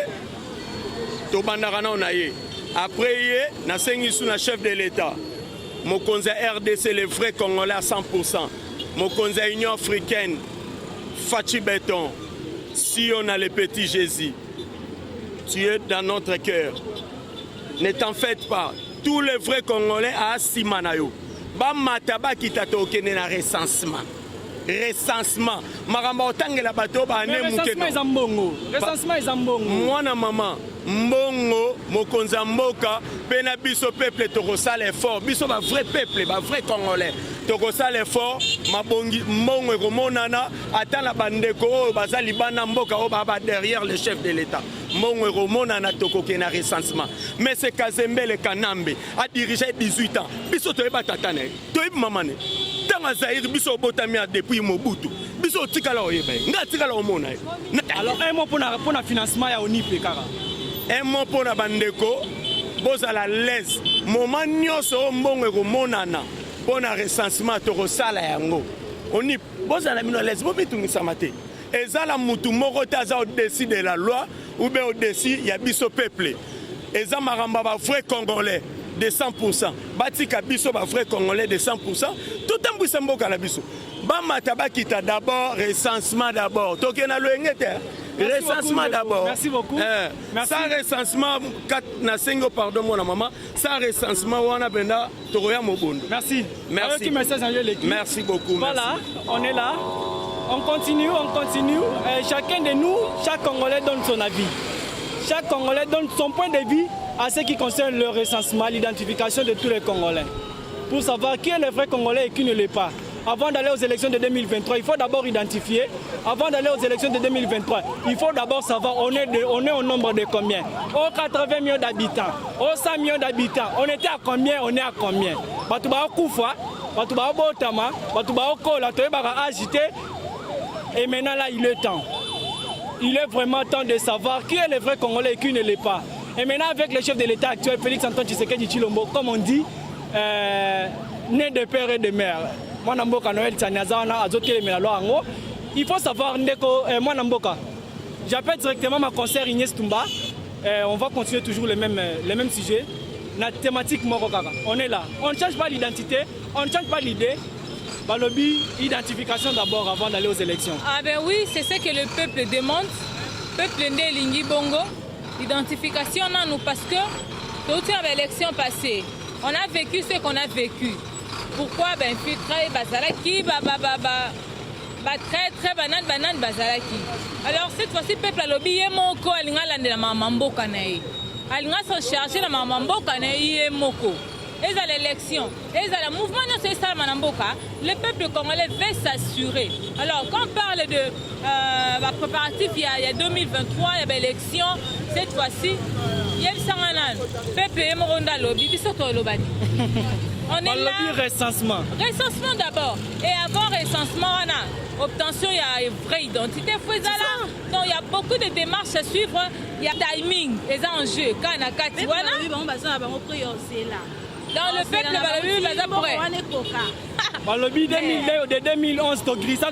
Tobandarana Onaye. Après, na sengi sous la chef de l'État. Mokonza RDC, les vrais Congolais à 100%. Mokonza Union africaine, Fachi Béton. Si on a le petit Jésus, tu es dans notre cœur. Ne t'en faites pas. Tous les vrais Congolais à Simanayo. Bamataba qui t'a toqué na recensement. Recensement. Recensement est en bongo. Moi, maman. Mbongo, Mokonza Mboka, pena biso peuple tokosala effort, biso ba vrai peuple, ba vrai congolais. Tokosala effort, mabongi mbongo ekomonana, ata la bandeko bazali bana mboka o baba derrière le chef de l'État. Mbongo ekomonana tokoke na recensement. Mais c'est Kazembele Kanambe a dirigé 18 ans. Biso toyeba tatane, toyeba mamane. Tanga Zaïre biso botami depuis Mobutu. Biso tikala oyebe, nga tikala omona. Alors un mot pour le financement ya ONIP kara. Un mot pour la bandeko, vous à la l'aise. Moment nyonso mbongo ekomonana pour le recensement tokosala yango. On y vous à la l'aise, vous bitungisa mate. Ezala mutu moko taza au-dessus de la loi ou bien au-dessus il y a biso peuple. Eza maramba ba vrai congolais de 100%. Batika biso ba vrai congolais de 100%. Tout un boussa mboka la biso. Ba mataba kita d'abord recensement d'abord. Tokena lo ngete. Recensement d'abord. Merci beaucoup. Merci. Sans recensement, pardon mon maman, sans recensement, on a benda Toroya Mobondo. Merci. Merci. Merci beaucoup. Voilà, on est là. On continue. Chacun de nous, chaque Congolais donne son avis. Chaque Congolais donne son point de vue à ce qui concerne le recensement, l'identification de tous les Congolais. Pour savoir qui est le vrai Congolais et qui ne l'est pas. Avant d'aller aux élections de 2023, il faut d'abord identifier. Avant d'aller aux élections de 2023, il faut d'abord savoir on est au nombre de combien. Aux 80 millions d'habitants, aux 100 millions d'habitants, on était à combien, on est à combien. Batouba Koufa, Batouba Botama, Batouba Okola, Toyeba agité. Et maintenant là, il est temps. Il est vraiment temps de savoir qui est le vrai Congolais et qui ne l'est pas. Et maintenant avec le chef de l'État actuel, Félix Antoine Tshisekedi Tshilombo, comme on dit, né de père et de mère. Il faut savoir, j'appelle directement ma conseillère Inès Toumba. On va continuer toujours les mêmes sujets. La thématique Morokaka. On est là. On ne change pas l'identité, on ne change pas l'idée. Balobi, identification d'abord avant d'aller aux élections. Ah ben oui, c'est ce que le peuple demande. Le peuple de Lingi Bongo. Identification non, nous parce que toute l'élection passée, on a vécu ce qu'on a vécu. Pourquoi ben filtrer bazalaki très banane bazalaki. Alors cette fois-ci peuple a lobby moko alinga landela mamamboka na ye. Alinga se charger la mamamboka na ye moko. Et à l'élection, et à la mouvement national Manamboka, le peuple congolais veut s'assurer. Alors, quand on parle de préparatif, il y a 2023, il y a l'élection, cette fois-ci, il y a le peuple est moronda lobby, on est là. Lobby recensement. Recensement d'abord. Et avant recensement, on a obtention, il y a une vraie identité. Donc, il y a beaucoup de démarches à suivre. Il y a timing, les enjeux. Quand on a Dans le peuple balobi baza prêt. Balobi 2011 to grissa,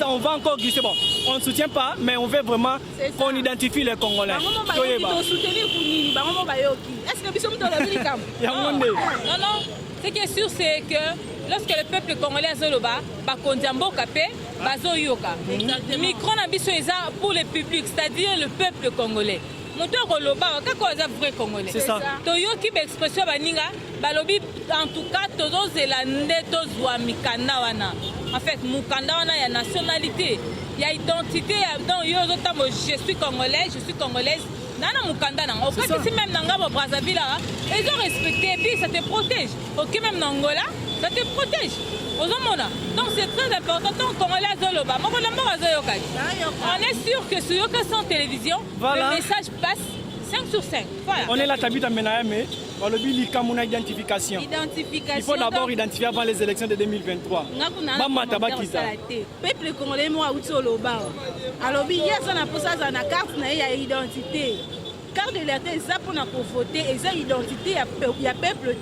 on va encore glisser. Bon, on ne soutient pas, mais on veut vraiment qu'on identifie les Congolais. Non, ce qui est sûr, c'est que lorsque le peuple congolais a zoloba, bakondiambo kapé, bazo yoka. Micro na biso eza pour le public, c'est-à-dire le peuple congolais. Moto koloba kako za vrai congolais. C'est ça. Toyoki ba expression baninga, balobi en tout cas tozo zelande tozwa mikanda wana. En fait, mukanda wana ya nationalité, ya identité dans yozo tamo je suis congolais, je suis congolaise. Nana mukanda nanga. Au fait, ici même nanga au Brazzaville, ils ont respecté et puis ça te protège. OK, même Nangola, ça te protège. Donc c'est très important. Donc, on est sûr que sur Yoka sans télévision, le message passe 5 sur 5. Voilà. On est là, Tabita Menaeme, on le dit identification. Il faut d'abord identifier avant les élections de 2023. Maman Tabakisa. Peuple congolais, moi, Outoloba. Alors, il y a ça, on a carte, il y a identité. Carte de l'État, c'est pour voter, et ça, identité, il y a peuple.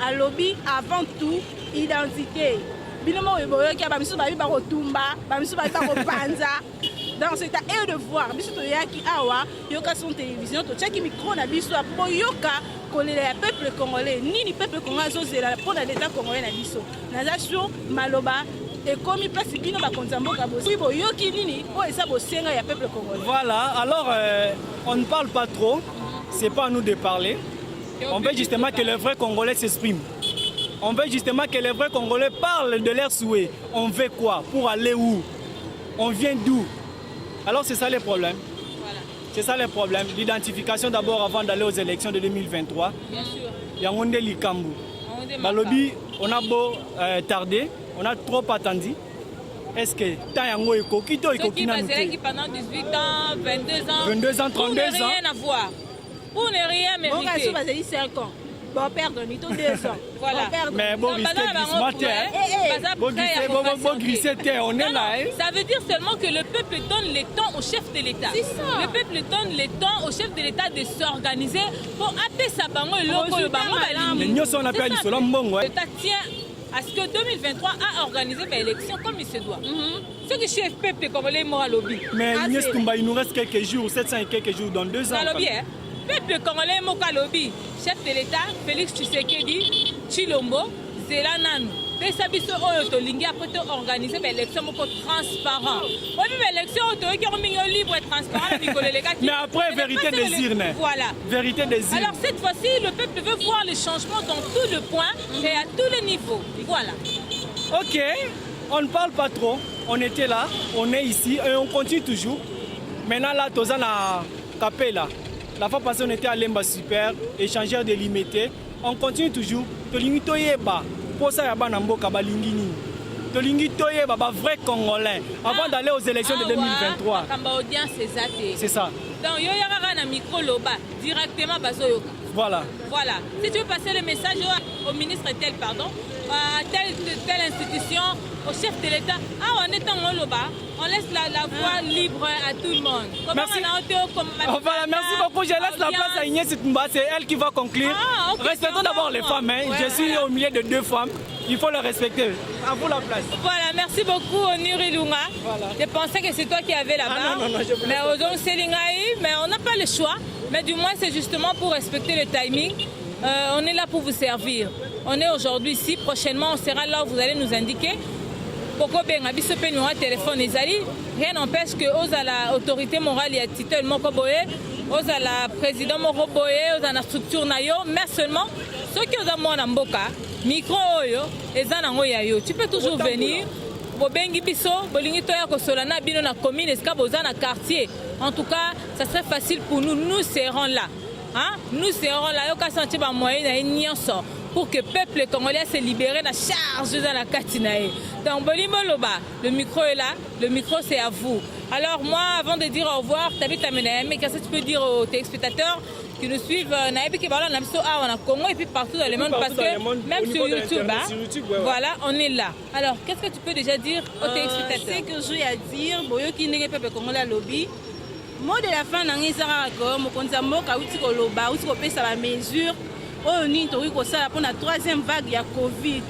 Alors, avant tout, identité. Binomo eboyoki bamisu babi bakotumba bamisu babi bakopanza donc c'est à eux de voir biso toyaki awa yoka son télévision to chaki micro na biso boyoka kolela ya peuple congolais nini peuple congolais zozela pona l'état congolais na biso naza sur maloba et comme il place bino bakonza mboka bosi boyoki nini o esa bosenga ya peuple congolais. Voilà, alors on ne parle pas trop, c'est pas à nous de parler. On veut justement que les vrais Congolais s'expriment. On veut justement que les vrais Congolais parlent de leurs souhaits. On veut quoi? Pour aller où? On vient d'où? Alors c'est ça le problème. Voilà. C'est ça le problème. L'identification d'abord avant d'aller aux élections de 2023. Bien sûr. Yangonde Likambu. Balobi, on a beau tarder, on a trop attendu. Est-ce que Tayango et Kokito et Kokina nous qui pendant 18 ans, 22 ans, 32 ans. Pour ne rien avoir. Pour ne rien mériter. Bon, 5 ans. Bon, perdre, ni tout 2 ans. Voilà. Mais bon, on est là. Ça veut dire seulement que le peuple donne le temps au chef de l'État. C'est ça. Le peuple donne le temps au chef de l'État de s'organiser pour appeler sa bango et l'autre le bango. L'État tient à ce que 2023 a organisé l'élection comme il se doit. Ce que chef peuple congolais m'a lobby. Mais il nous reste quelques jours, 700 et quelques jours, dans 2 ans. Peuple congolais moka lobby, chef de l'État Félix Tshisekedi Tshilombo Zelanan pesa biso oyo tolingi après to organiser l'élection moko transparent. Oui, mais l'élection to ki libre et transparent mais après vérité désir. Voilà. Vérité désir. Alors cette fois-ci le peuple veut voir les changements dans tous les points et à tous les niveaux. Voilà. OK, on ne parle pas trop. On était là, on est ici et on continue toujours. Maintenant là tozana Kapela. La fois passée, on était à Lemba Super, échangeur délimité. On continue toujours. Tolingi toyeba, pour ça yaba namboka balingi ni. Tolingi toyeba ba vrai Congolais avant d'aller aux élections de 2023. C'est ça. Donc yo yaka na micro loba directement bazoyoka. Voilà. Voilà. Si tu veux passer le message au ministre tel pardon, à telle institution, au chef de l'État, on est en loba. On laisse la voie libre à tout le monde. Merci. Voilà, merci beaucoup. Je laisse la place à Inès Tumba. C'est elle qui va conclure. Respectons d'abord les femmes. Hein. Je suis au milieu de 2 femmes. Il faut les respecter. À vous la place. Voilà, merci beaucoup, Onuri Lunga. Voilà. Je pensais que c'est toi qui avais la barre. Mais mais on n'a pas le choix. Mais du moins, c'est justement pour respecter le timing. On est là pour vous servir. On est aujourd'hui ici. Prochainement, on sera là où vous allez nous indiquer. Pourquoi bien biso pe numéro téléphone ezali rien n'empêche que aux à la autorité morale et titre moko boye aux à la président moko boye aux à la structure na yo mais seulement ceux qui ont mona mboka micro oyo ezana ngo ya yo tu peux toujours venir bobengi biso bolingi to ya ko solana bino na commune eska boza na quartier en tout cas ça serait facile pour nous, nous serons là hein? Nous serons là yo ka sentir ba moyen na nyonso pour que le peuple congolais se libère de la charge dans la Katinae. Donc, Bolimo Loba, le micro est là, le micro c'est à vous. Alors moi, avant de dire au revoir, mais qu'est-ce que tu peux dire aux téléspectateurs qui nous suivent, on a Congo et puis partout dans le monde, parce que même sur YouTube, voilà, on est là. Alors, qu'est-ce que tu peux déjà dire aux téléspectateurs? Ce que j'ai à dire, boyo qui n'est pas congolais lobby. Mot de la fin, on a un mokonza moka uti ko loba, uti ko pesa la mesure. oyo nini tokoki kosala mpona 3e vague ya covid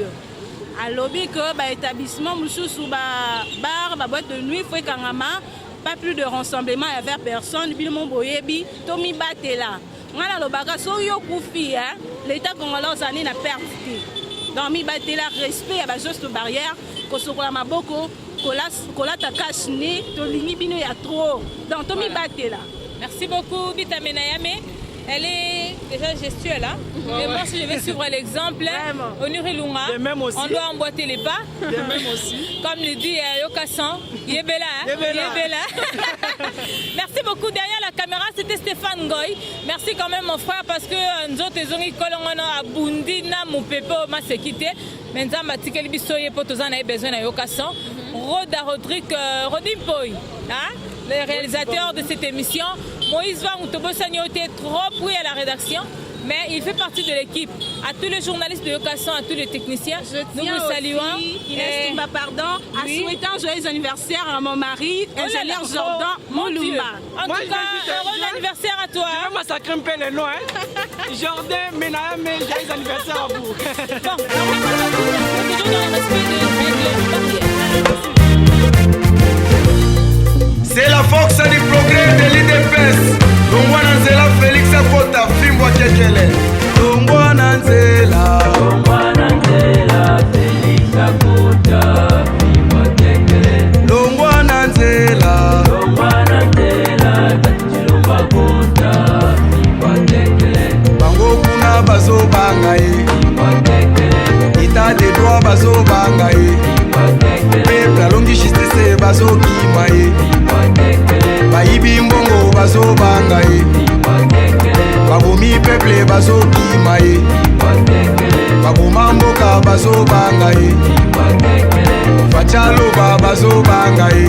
alobi ke baétablissement mosusu babar baboîte de nuit fo ekangama pas plus de rassemblement vers personne bino mo boyebi tomibatela ngai nalobaka soki yokufi l'état congolais ozali na perte te donc mibatela respect ya bagesto barrière kosokola maboko kolata cache nez tolingi bino ya trop donc tomibatela. Merci beaucoup Bita Menayame. Elle est déjà gestuelle là. Et moi si je vais suivre l'exemple, Onuri Lunga, on doit emboîter les pas. Comme le dit Yokasan, Yebela. Merci beaucoup. Derrière la caméra, c'était Stéphane Goy. Merci quand même mon frère parce que nous autres zongi kolongono abundi na mupepe ma sécurité. Maintenant matikeli bisoye potozana a besoin na Yokasan. Roda Rodrigue Rodimpoy, hein? Le réalisateur de cette émission. Moïse Van Outobosanyo était trop pris à la rédaction, mais il fait partie de l'équipe. À tous les journalistes de Yokasson, à tous les techniciens, nous vous saluons. Inès Tumba, pardon, à souhaiter un joyeux anniversaire à mon mari, ingénieur Jordan Mouloumba. En tout cas, heureux anniversaire à toi. Je vais massacrer un peu les noms. Jordan, Menayame, joyeux anniversaire à vous. Bon, toujours dans le respect de règles. C'est la force du progrès de l'IDPS. Longwana Nzela Félix Akota Fimbwa Kekele. Longwana Nzela Félix Akota Fimbwa Kekele. Longwana Nzela Tachilomba Kota Fimbwa Kekele. Bango kuna bazo bangaye Fimbwa Kekele. Ita de droit bazo bangaye Fimbwa Kekele. Peuple alongi justice bazo kimaye bayibi mbongo bazobanga ye babomi peuple bazokima ye baboma mboka bazobanga ye facaloba bazobanga ye